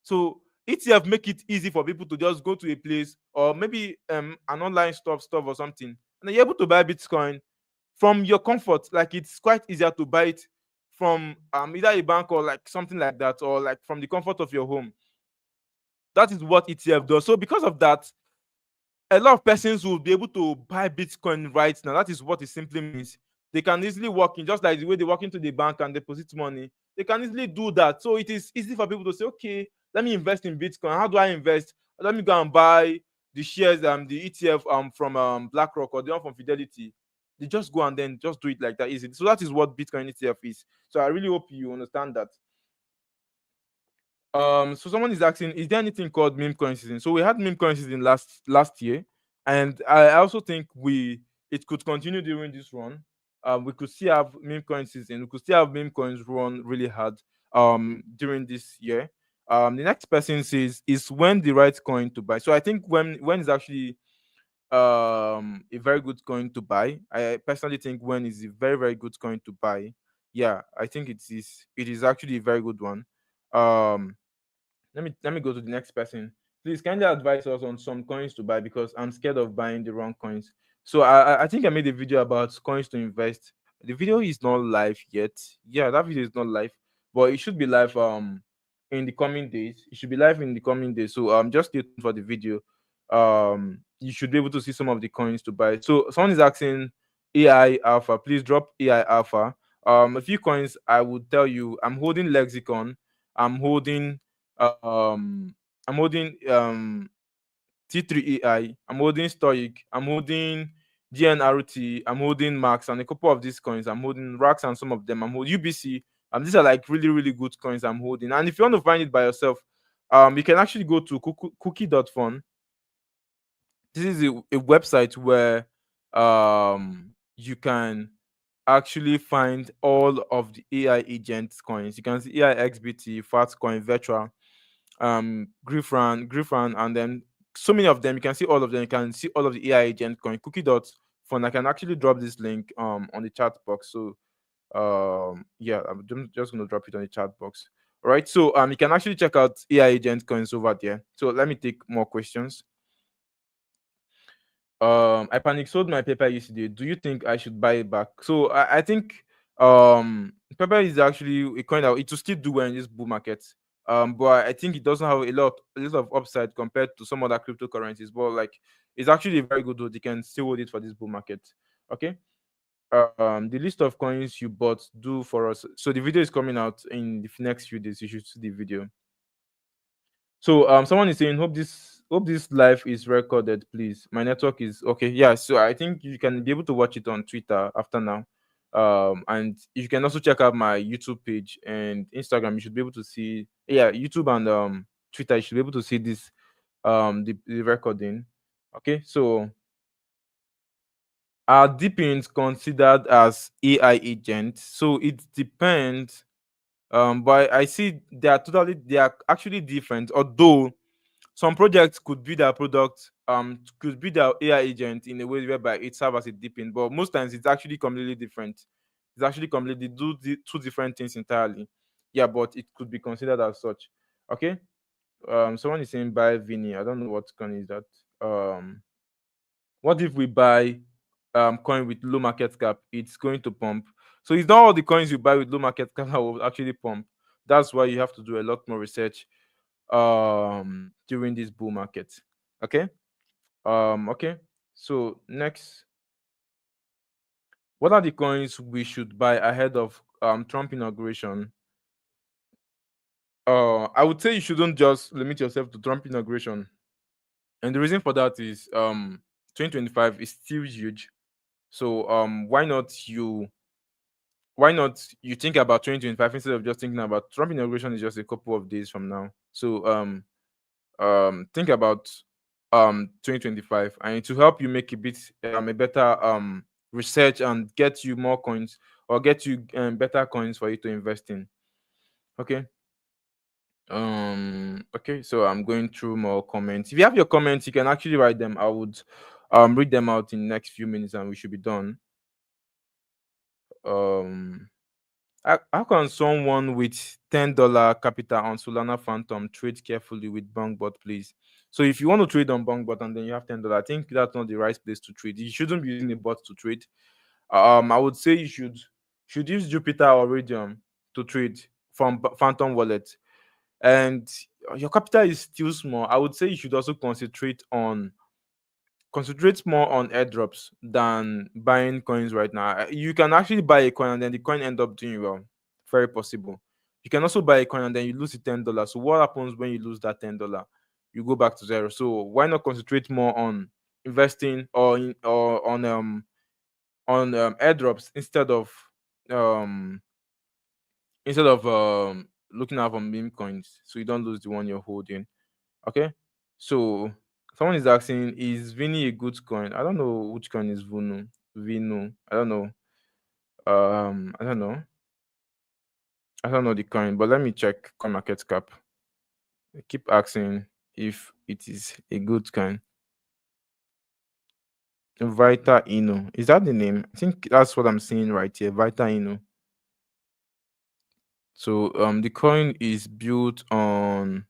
So ETF make it easy for people to just go to a place or maybe an online store or something, and then you're able to buy Bitcoin from your comfort. Like it's quite easier to buy it from either a bank or like something like that, or like from the comfort of your home. That is what ETF does. So because of that, a lot of persons will be able to buy Bitcoin right now. That is what it simply means. They can easily walk in, just like the way they walk into the bank and deposit money. They can easily do that. So it is easy for people to say, okay, let me invest in Bitcoin. How do I invest? Let me go and buy the shares, the ETF from BlackRock or the one from Fidelity. They just go and then just do it like that easy. So that is what Bitcoin ETF is. So I really hope you understand that. So someone is asking, is there anything called meme coin season? So we had meme coin season last year, and I also think we it could continue during this run. We could still have meme coin season. We could still have meme coins run really hard during this year. The next person says, is when the right coin to buy? So I think when is actually a very good coin to buy. I personally think when is a very very good coin to buy. Yeah, I think it is actually a very good one. Um let me go to the next person. Please kindly advise us on some coins to buy because I'm scared of buying the wrong coins. So I think I made a video about coins to invest. The video is not live yet. Yeah, that video is not live, but it should be live in the coming days. It should be live in the coming days. So just stay tuned for the video. You should be able to see some of the coins to buy. So someone is asking AI Alpha. Please drop AI Alpha. A few coins I would tell you. I'm holding Lexicon. I'm holding um I'm holding T3 AI, I'm holding Stoic, I'm holding GNRT, I'm holding Max and a couple of these coins. I'm holding Racks and some of them. I'm holding UBC. These are like really, really good coins I'm holding. And if you want to find it by yourself, you can actually go to cookie.fun. This is a website where you can actually find all of the AI agent coins. You can see AI XBT, Fatcoin, Vetra, Griffran, and then so many of them. You can see all of them. You can see all of the AI agent coin. Cookie dot fun. I can actually drop this link on the chat box. So yeah, just gonna drop it on the chat box. All right. So you can actually check out AI agent coins over there. So let me take more questions. I panic sold my paper yesterday. Do you think I should buy it back? So I think paper is actually a coin that it will still do well in this bull market. But I think it doesn't have a lot of upside compared to some other cryptocurrencies. But like it's actually a very good hold. You can still hold it for this bull market. Okay. The list of coins you bought do for us. So the video is coming out in the next few days. You should see the video. So someone is saying, hope this live is recorded, please. My network is okay. Yeah, so I think you can be able to watch it on Twitter after now. And you can also check out my YouTube page and Instagram. You should be able to see, yeah, YouTube and Twitter. You should be able to see this the recording. Okay, so are deepins considered as AI agents? So it depends. But I see they are actually different, although some projects could be their product, could be their AI agent in a way whereby it serves as a deepin, but most times it's actually completely different. It's actually completely two different things entirely. Yeah, but it could be considered as such. Okay. Someone is saying buy Vini. I don't know what coin is that. What if we buy coin with low market cap? It's going to pump. So it's not all the coins you buy with low market cap that will actually pump. That's why you have to do a lot more research during this bull market. Okay. Okay. So next, what are the coins we should buy ahead of Trump inauguration? I would say you shouldn't just limit yourself to Trump inauguration. And the reason for that is 2025 is still huge. So why not you think about 2025 instead of just thinking about Trump inauguration is just a couple of days from now. So think about 2025, and to help you make a better research and get you more coins, or get you better coins for you to invest in. Okay. Okay, so I'm going through more comments. If you have your comments, you can actually write them. I would read them out in the next few minutes and we should be done. um how can someone with $10 capital on Solana Phantom trade carefully with Bongbot, please? So if you want to trade on Bongbot and then you have $10, I think that's not the right place to trade. You shouldn't be using a bot to trade. I would say you should use Jupiter or Radium to trade from Phantom Wallet. And your capital is still small. I would say you should also concentrate more on airdrops than buying coins right now. You can actually buy a coin and then the coin end up doing well. Very possible. You can also buy a coin and then you lose the $10. So what happens when you lose that $10? You go back to zero. So why not concentrate more on investing or on airdrops um instead of looking out for meme coins, so you don't lose the one you're holding. Okay. So someone is asking, is Vini a good coin? I don't know which coin is Vunu. Vinu. I don't know. I don't know. I don't know the coin, but let me check coin market cap. I keep asking if it is a good coin. Vita Inu. Is that the name? I think that's what I'm seeing right here. Vita Inu. So the coin is built on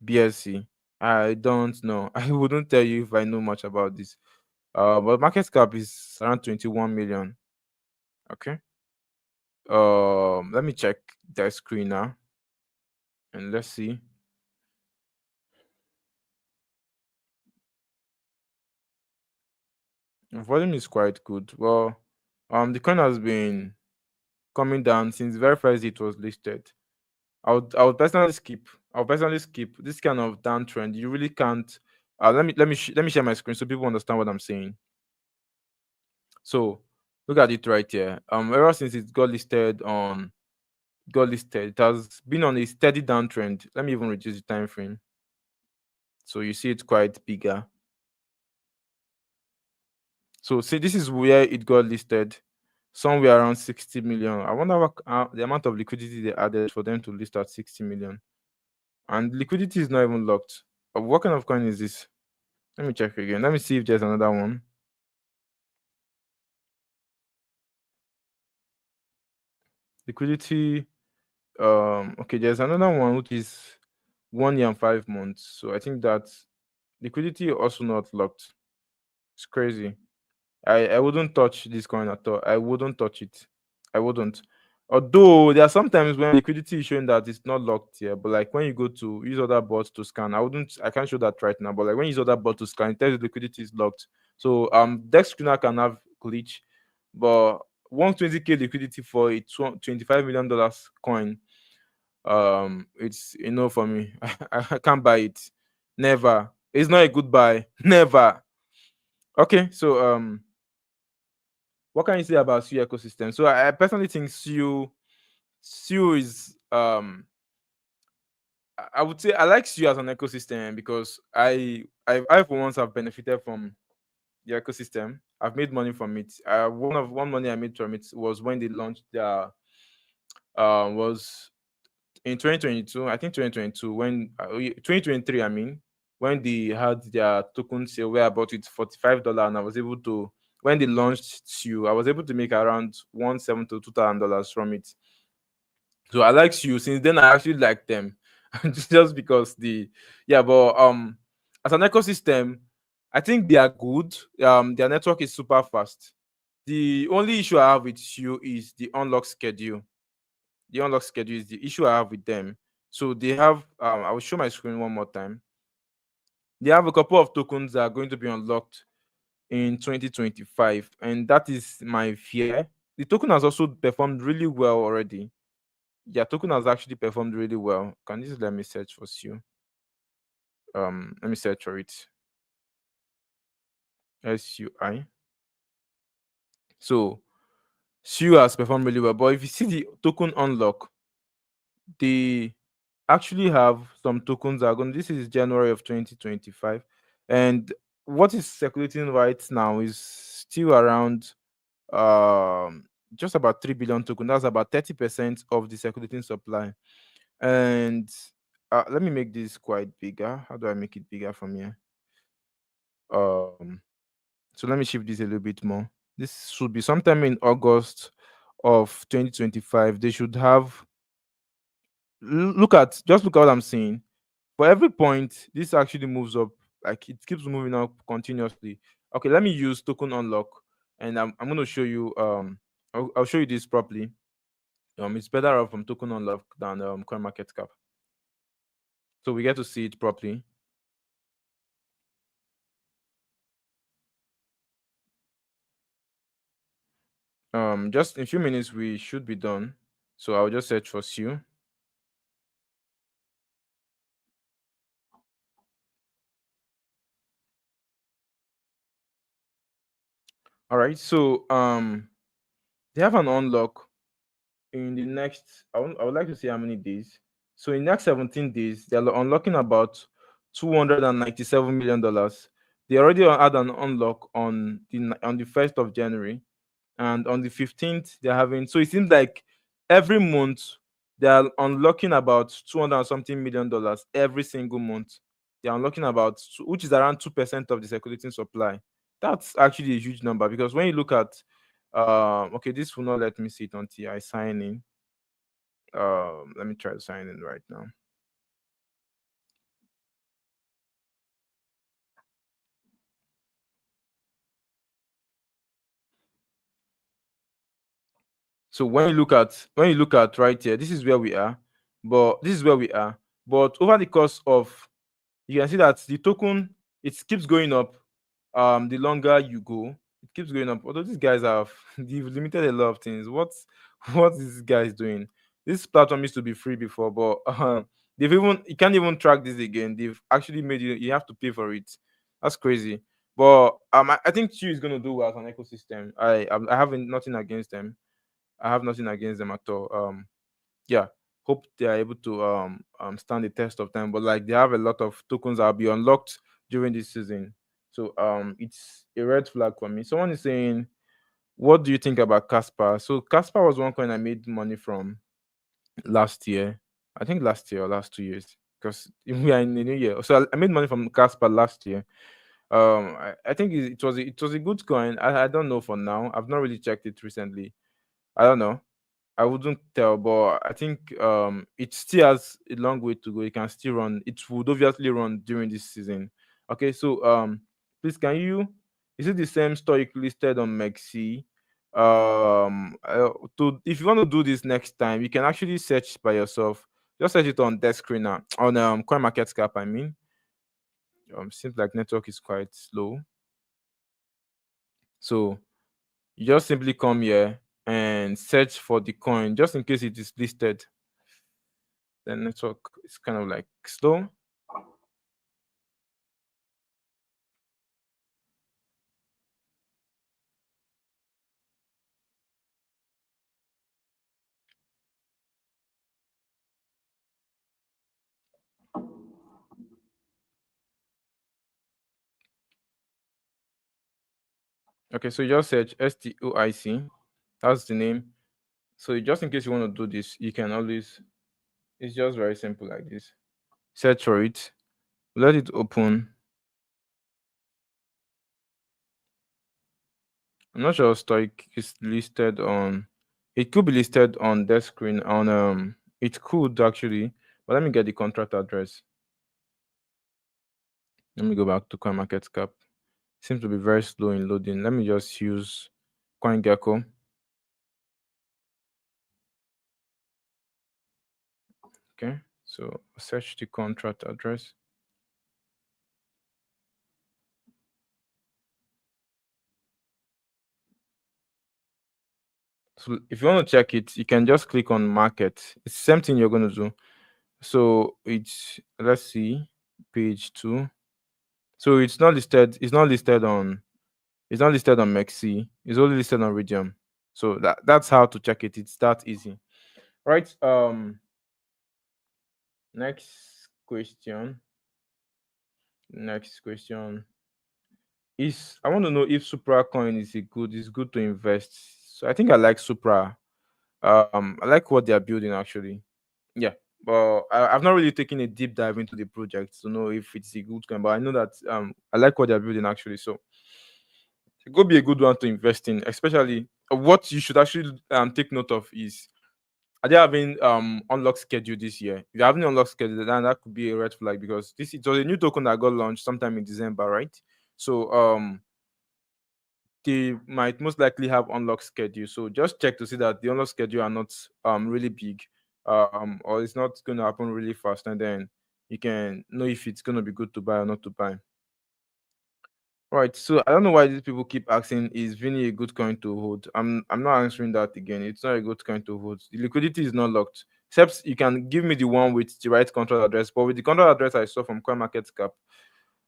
BSC. I don't know. I wouldn't tell you if I know much about this. But market cap is around 21 million. Okay. Let me check the screen now, and let's see. Volume is quite good. Well, the coin has been coming down since the very first day it was listed. I would personally skip. I'll personally skip this kind of downtrend. You really can't. Let me share my screen so people understand what I'm saying. So look at it right here. Ever since it got listed, it has been on a steady downtrend. Let me even reduce the time frame so you see it quite bigger. So see, this is where it got listed, somewhere around 60 million. I wonder what the amount of liquidity they added for them to list at 60 million. And liquidity is not even locked. What kind of coin is this? Let me check again. Let me see if there's another one. Liquidity. Okay, there's another one which is 1 year and 5 months. So I think that liquidity also not locked. It's crazy. I wouldn't touch this coin at all. I wouldn't touch it. I wouldn't. Although there are sometimes when liquidity is showing that it's not locked here, but like when you go to use other bots to scan, I can't show that right now. But like when you use other bot to scan, it tells you liquidity is locked. So Dex screener can have glitch, but 120k liquidity for a $25 million coin, it's enough for me. I can't buy it. Never. It's not a good buy. Never. Okay, so what can you say about SU ecosystem? So I personally think SU is I would say I like SU as an ecosystem because I for once have benefited from the ecosystem. I've made money from it. One money I made from it was when they launched their was in 2022. I think 2022 when 2023. I mean, when they had their token sale where I bought it $45, and I was able to, when they launched SU, I was able to make around $170 to $2,000 from it. So I like Sue. Since then, I actually like them, just because the yeah. But as an ecosystem, I think they are good. Their network is super fast. The only issue I have with Sue is the unlock schedule. The unlock schedule is the issue I have with them. So they have. I will show my screen one more time. They have a couple of tokens that are going to be unlocked in 2025, and that is my fear. The token has also performed really well already. Yeah, token has actually performed really well. Can you just let me search for Sue? Let me search for it. SUI. So Sue has performed really well. But if you see the token unlock, they actually have some tokens that are going. This is January of 2025, and what is circulating right now is still around um just about 3 billion token. That's about 30% of the circulating supply. And let me make this quite bigger. How do I make it bigger from here? Um, so let me shift this a little bit more. This should be sometime in August of 2025. They should have look at what I'm saying. For every point, this actually moves up, like it keeps moving up continuously. Okay, let me use token unlock, and I'm going to show you. I'll show you this properly. It's better off from token unlock than coin market cap, so we get to see it properly. Just in a few minutes we should be done. So I'll just search for Sue. All right. So they have an unlock in the next. I would like to see how many days. So in the next 17 days, they're unlocking about $297 million. They already had an unlock on the 1st of January, and on the 15th they're having. So it seems like every month they are unlocking about 200 and something $1 million every single month. They're unlocking about which is around 2% of the circulating supply. That's actually a huge number, because when you look at okay, this will not let me see it until I sign in. Let me try to sign in right now. So when you look at right here, this is where we are. But over the course of, you can see that the token, it keeps going up. The longer you go, it keeps going up. Although these guys have they've limited a lot of things. What is this guys doing? This platform used to be free before, but they've even you can't even track this again. They've actually made you have to pay for it. That's crazy. But I think Chew is gonna do well as an ecosystem. I have nothing against them. I have nothing against them at all. Yeah, hope they are able to stand the test of time. But like, they have a lot of tokens that will be unlocked during this season. So it's a red flag for me. Someone is saying, what do you think about Casper? So Casper was one coin I made money from last year. I think last year or last 2 years, because we are in the new year. So I made money from Casper last year. I think it was a good coin. I don't know for now. I've not really checked it recently. I don't know. I wouldn't tell, but I think it still has a long way to go. It can still run. It would obviously run during this season. Okay, so please, can you, is it the same story listed on Mexi? To If you want to do this next time, you can actually search by yourself. Just search it on desk screen now, on Coin Market Cap. I mean, seems like network is quite slow, so you just simply come here and search for the coin, just in case it is listed. The network is kind of like slow. Okay, so you just search STOIC. That's the name. So just in case you want to do this, you can always, it's just very simple like this. Search for it, let it open. I'm not sure Stoic is listed on, it could be listed on that screen on It could actually, but let me get the contract address. Let me go back to CoinMarketCap. Seems to be very slow in loading. Let me just use CoinGecko. Okay, so search the contract address. So if you want to check it, you can just click on market. It's the same thing you're going to do. So it's, let's see, page 2. So it's not listed on Mexi. It's only listed on Radium. So that's how to check it. It's that easy. Right. Next question. Next question is, I want to know if Supra coin is good to invest. So I think I like Supra. I like what they are building actually. Yeah. But I've not really taken a deep dive into the project to know if it's a good coin. But I know that I like what they're building actually. So it could be a good one to invest in, especially what you should actually take note of is, are they having unlock schedule this year? If you're having unlock schedule, then that could be a red flag because this it was a new token that got launched sometime in December, right? So they might most likely have unlock schedule. So just check to see that the unlock schedule are not really big, or it's not going to happen really fast, and then you can know if it's going to be good to buy or not to buy. Right. So I don't know why these people keep asking, is Vinny a good coin to hold? I'm not answering that again. It's not a good coin to hold. The liquidity is not locked. Except you can give me the one with the right contract address. But with the contract address I saw from CoinMarketCap,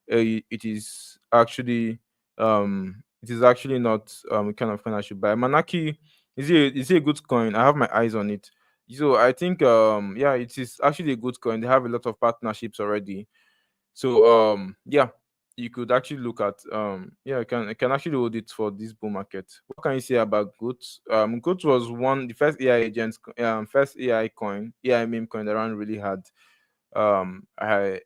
it is actually not a kind of coin I should buy. Manaki, is it a good coin? I have my eyes on it. So I think yeah, it is actually a good coin. They have a lot of partnerships already. So yeah, you could actually look at yeah, I can actually hold it for this bull market. What can you say about Goat? Goat was one the first AI agent, first AI coin, AI meme coin that ran really hard. I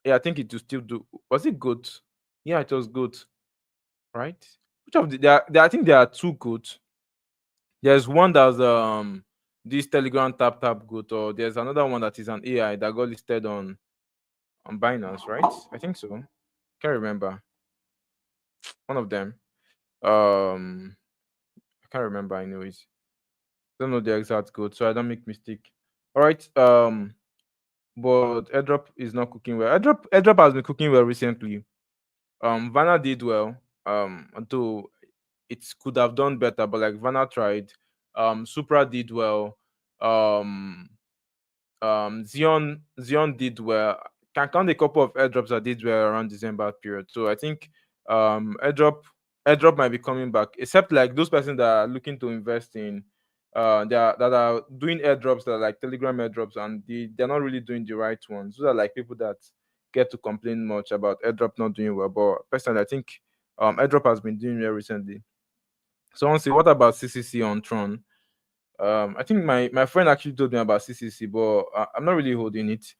Yeah, I think it will still do. Was it Goat? Yeah, it was Goat, right? Which of I think there are two Goats. There's one that's this Telegram tap Goat, or there's another one that is an AI that got listed on Binance, right? I think so. Can't remember. One of them. Um, I can't remember. Anyways, don't know the exact code, so I don't make mistake. All right. But airdrop is not cooking well. Airdrop has been cooking well recently. Vanna did well. Though it could have done better, but like Vanna tried. Supra did well. Um, Zion did well. Can count a couple of airdrops that did well around December period. So I think airdrop might be coming back, except like those persons that are looking to invest in that are doing airdrops that are like Telegram airdrops, and they're not really doing the right ones. Those are like people that get to complain much about airdrop not doing well. But personally, I think airdrop has been doing well recently. Someone say, what about CCC on Tron? I think my friend actually told me about CCC, but I'm not really holding it.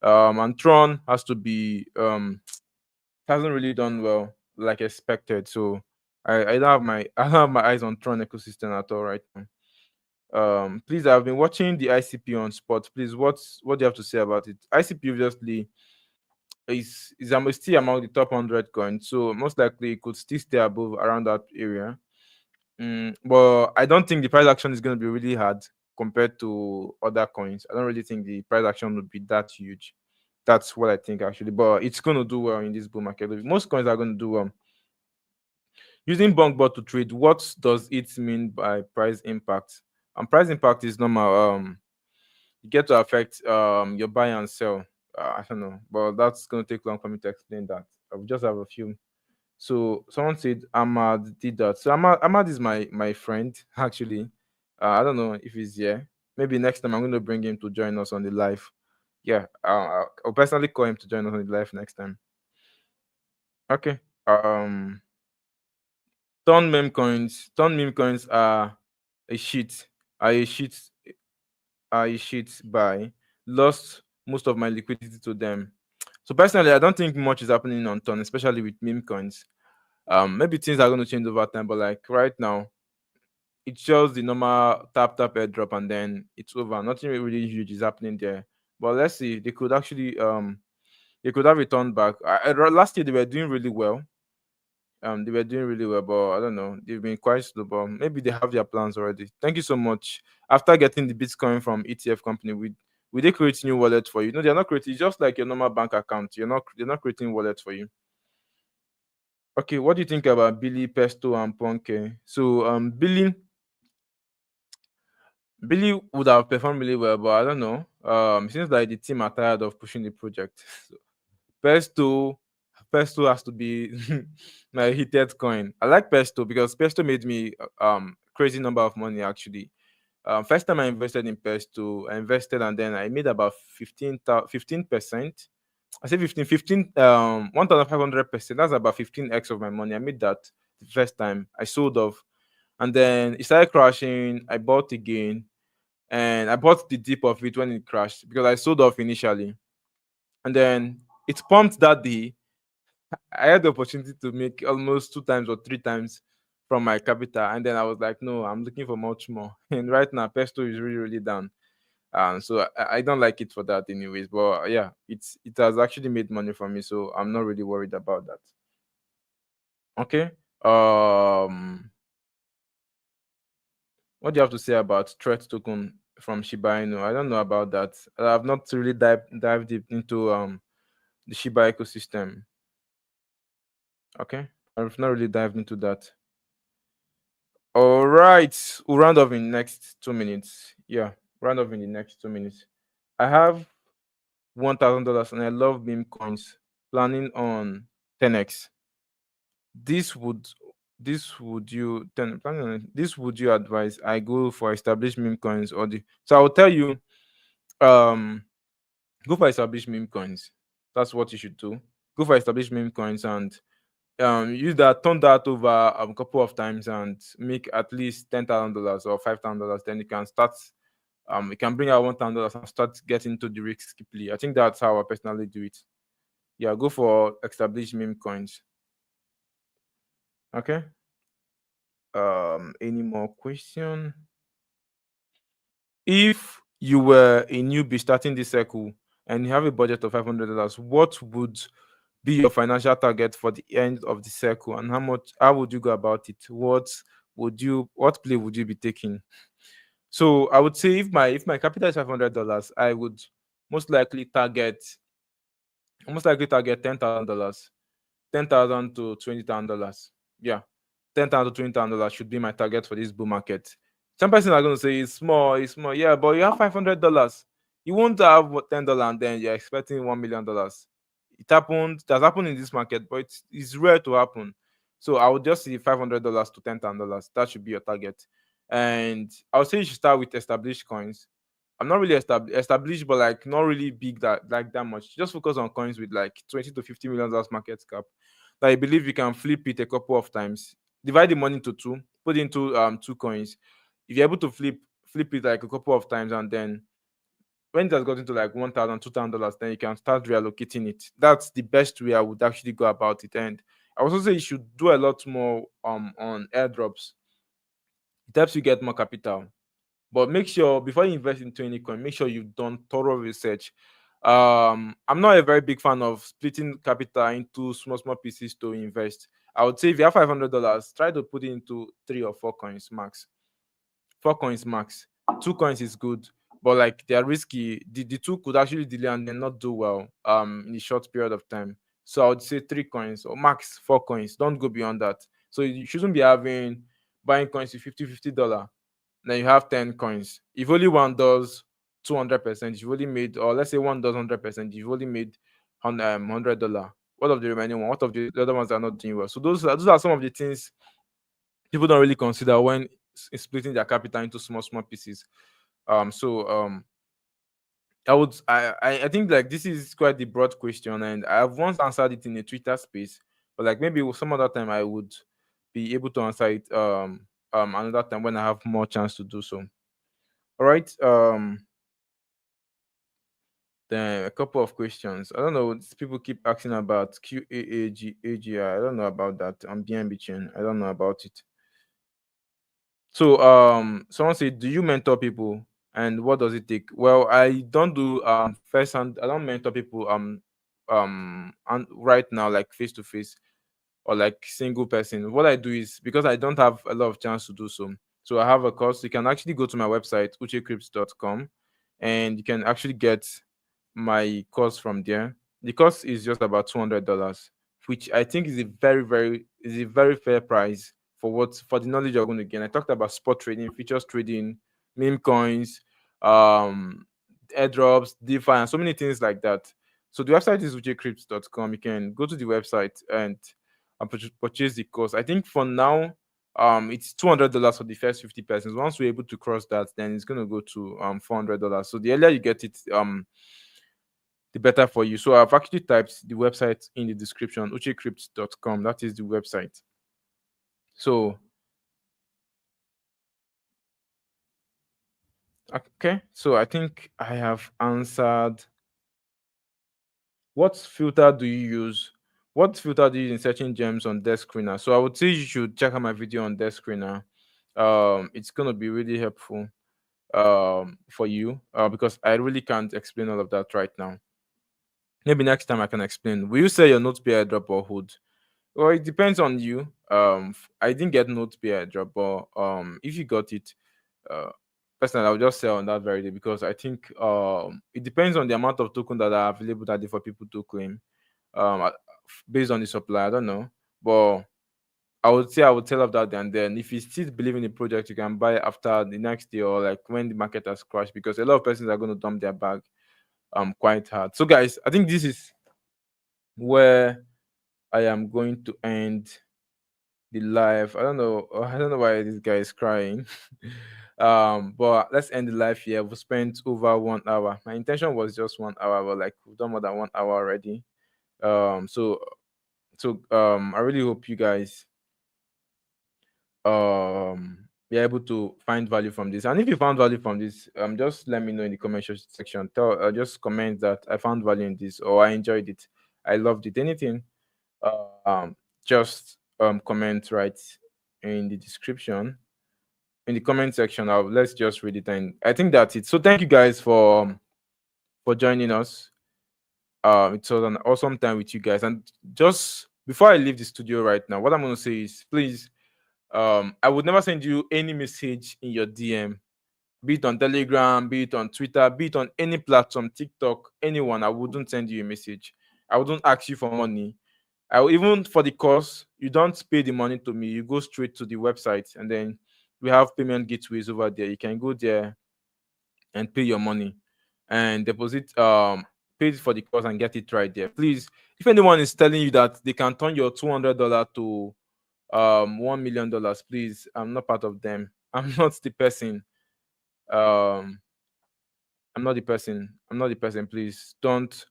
And Tron has to be hasn't really done well like expected. So I don't have my I don't have my eyes on Tron ecosystem at all right now. Please, I've been watching the ICP on spot. Please, what do you have to say about it? ICP obviously is still among the top 100 coins, so most likely it could still stay above around that area. But I don't think the price action is going to be really hard compared to other coins. I don't really think the price action would be that huge. That's what I think actually. But it's going to do well in this bull market. Most coins are going to do well. Using Bunkbot to trade, what does it mean by price impact? And price impact is normal. You get to affect your buy and sell. I don't know, but that's going to take long for me to explain that. I will just have a few. So someone said Ahmad did that. So Ahmad is my friend actually. I don't know if he's here. Maybe next time I'm going to bring him to join us on the live. Yeah, I'll personally call him to join us on the live next time. Okay. Um, Ton meme coins a shit. Are a shit. Are a shit buy. Lost most of my liquidity to them. So personally, I don't think much is happening on Ton, especially with meme coins. Maybe things are going to change over time, but like right now, it's just the normal tap airdrop and then it's over. Nothing really huge is happening there. But let's see, they could have returned back. Last year they were doing really well. They were doing really well, but I don't know. They've been quite slow, but maybe they have their plans already. Thank you so much. After getting the Bitcoin from ETF company, we they create new wallet for you? No, they're not creating. It's just like your normal bank account. They're not creating wallet for you. Okay, what do you think about Billy, Pesto, and Ponke? So Billy would have performed really well, but I don't know. It seems like the team are tired of pushing the project. So Pesto, Pesto has to be my heated coin. I like Pesto because Pesto made me crazy number of money actually. First time I invested in Pesto, I invested and then I made about 15%. I say 15, 1,500%. That's about 15x of my money. I made that the first time. I sold off. And then it started crashing. I bought again. And I bought the dip of it when it crashed because I sold off initially. And then it pumped that day. I had the opportunity to make almost 2 times or 3 times from my capital. And then I was like, no, I'm looking for much more. And right now, Pesto is really, really down. So I don't like it for that, anyways. But yeah, it has actually made money for me, so I'm not really worried about that. Okay. What do you have to say about threat token from Shiba Inu? I don't know about that. I've not really dived deep into the Shiba ecosystem. Okay, I've not really dived into that. All right, we'll round off in next 2 minutes. Yeah, round off in the next 2 minutes. I have $1,000 and I love meme coins. Planning on 10x. This would this would you ten planning on it, this would you advise I go for established meme coins or the so I will tell you um go for established meme coins. That's what you should do. Go for established meme coins and use that, turn that over a couple of times and make at least $10,000 or $5,000. Then you can start. You can bring out $1,000 and start getting into the risky play. I think that's how I personally do it. Yeah, go for established meme coins. Okay. Any more question? If you were a newbie starting this circle and you have a budget of $500, what would be your financial target for the end of the circle, and how would you go about it? What play would you be taking? So I would say if my capital is $500, I would most likely target $10,000, 10,000 to $20,000. Yeah, $10,000 to $20,000 should be my target for this bull market. Some person are going to say it's small. Yeah, but you have $500. You won't have $10 and then you're expecting $1 million. It has happened in this market, but it's rare to happen. So I would just see $500 to $10,000. That should be your target. And I would say you should start with established coins. I'm not really established, but like not really big that much. Just focus on coins with like 20 to 50 million dollars market cap. That I believe you can flip it a couple of times. Divide the money into two, put into two coins. If you're able to flip it like a couple of times, and then when it has gotten to like $1,000, $2,000, then you can start reallocating it. That's the best way I would actually go about it. And I would also say you should do a lot more on airdrops. It helps you get more capital. But make sure before you invest into any coin, make sure you've done thorough research. I'm not a very big fan of splitting capital into small pieces to invest. I would say if you have $500, try to put it into 3 or 4 coins max. 4 coins max. 2 coins is good, but like they are risky. The two could actually delay and then not do well in a short period of time. So I would say 3 coins or max 4 coins. Don't go beyond that. So you shouldn't be having buying coins with $50. Then you have 10 coins. If only one does 200%, you've only made, or let's say one does 100%, you've only made $100. What of the remaining one? What of the other ones that are not doing well? So those are some of the things people don't really consider when splitting their capital into small pieces. So I think like this is quite the broad question, and I've once answered it in a Twitter space, but like maybe some other time I would be able to answer it another time when I have more chance to do so. All right. Then a couple of questions. I don't know. People keep asking about QAAG AGI. I don't know about that. I'm being between. I don't know about it. So someone said, do you mentor people and what does it take? Well, I don't do first hand. I don't mentor people and right now, like face to face or like single person. What I do is, because I don't have a lot of chance to do so. So I have a course. You can actually go to my website uchecrypts.com, and you can actually get my course from there. The course is just about $200, which I think is a very fair price for the knowledge you're going to gain. I talked about spot trading, futures trading, meme coins, um, airdrops, DeFi, and so many things like that. So the website is uchecrypts.com. You can go to the website and purchase the course. I think for now, it's $200 for the first 50 persons. Once we're able to cross that, then it's gonna go to $400. So the earlier you get it, the better for you. So I've actually typed the website in the description, uchecrypts.com. That is the website. So okay, so I think I have answered. What filter do you use? What filter do you use in searching gems on desk screener? So I would say you should check out my video on desk screener. It's gonna be really helpful for you because I really can't explain all of that right now. Maybe next time I can explain. Will you say your note pay drop or hold? Well, it depends on you. I didn't get note pay drop, but if you got it, uh, personally, I'll just sell on that very day because I think it depends on the amount of token that are available that day for people to claim. Based on the supply, I don't know, but I would say I would tell of that, and then if you still believe in the project, you can buy after the next day or like when the market has crashed because a lot of persons are going to dump their bag quite hard. So guys, I think this is where I am going to end the live. I don't know. I don't know why this guy is crying. But let's end the live here. We spent over 1 hour. My intention was just 1 hour, but like we've done more than 1 hour already. So I really hope you guys be able to find value from this. And if you found value from this, just let me know in the comment section. Just comment that I found value in this or I enjoyed it, I loved it, anything. Just comment right in the description, in the comment section. Let's just read it, and I think that's it. So thank you guys for joining us. It was an awesome time with you guys. And just before I leave the studio right now, what I'm going to say is, please, I would never send you any message in your DM, be it on Telegram, be it on Twitter, be it on any platform, TikTok, anyone. I wouldn't send you a message. I wouldn't ask you for money. Even for the course, you don't pay the money to me. You go straight to the website, and then we have payment gateways over there. You can go there and pay your money and deposit pay for the course and get it right there. Please, if anyone is telling you that they can turn your $200 to $1 million, please, I'm not part of them. I'm not the person. Um I'm not the person. I'm not the person. Please don't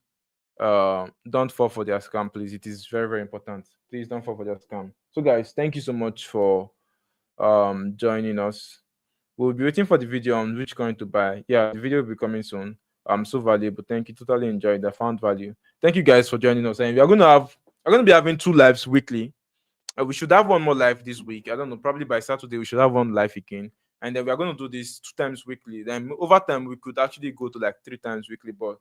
fall for their scam, please. It is very, very important. Please don't fall for their scam. So guys, thank you so much for joining us. We'll be waiting for the video on which coin to buy. Yeah, the video will be coming soon. So valuable. Thank you. Totally enjoyed. I found value. Thank you guys for joining us. And we're gonna be having 2 lives weekly. We should have one more live this week. I don't know. Probably by Saturday we should have one live again. And then we are going to do this 2 times weekly. Then over time we could actually go to like 3 times weekly. But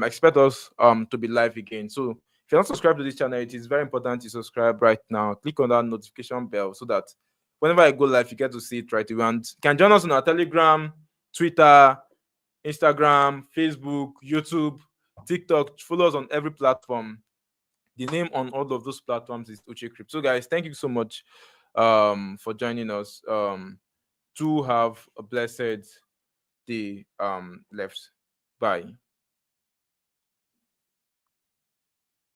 expect us to be live again. So if you're not subscribed to this channel, it is very important to subscribe right now. Click on that notification bell so that whenever I go live, you get to see it right away. And you can join us on our Telegram, Twitter, Instagram, Facebook, YouTube, TikTok. Follow us on every platform. The name on all of those platforms is Uche Crypto. So guys, thank you so much for joining us. To have a blessed day left. Bye.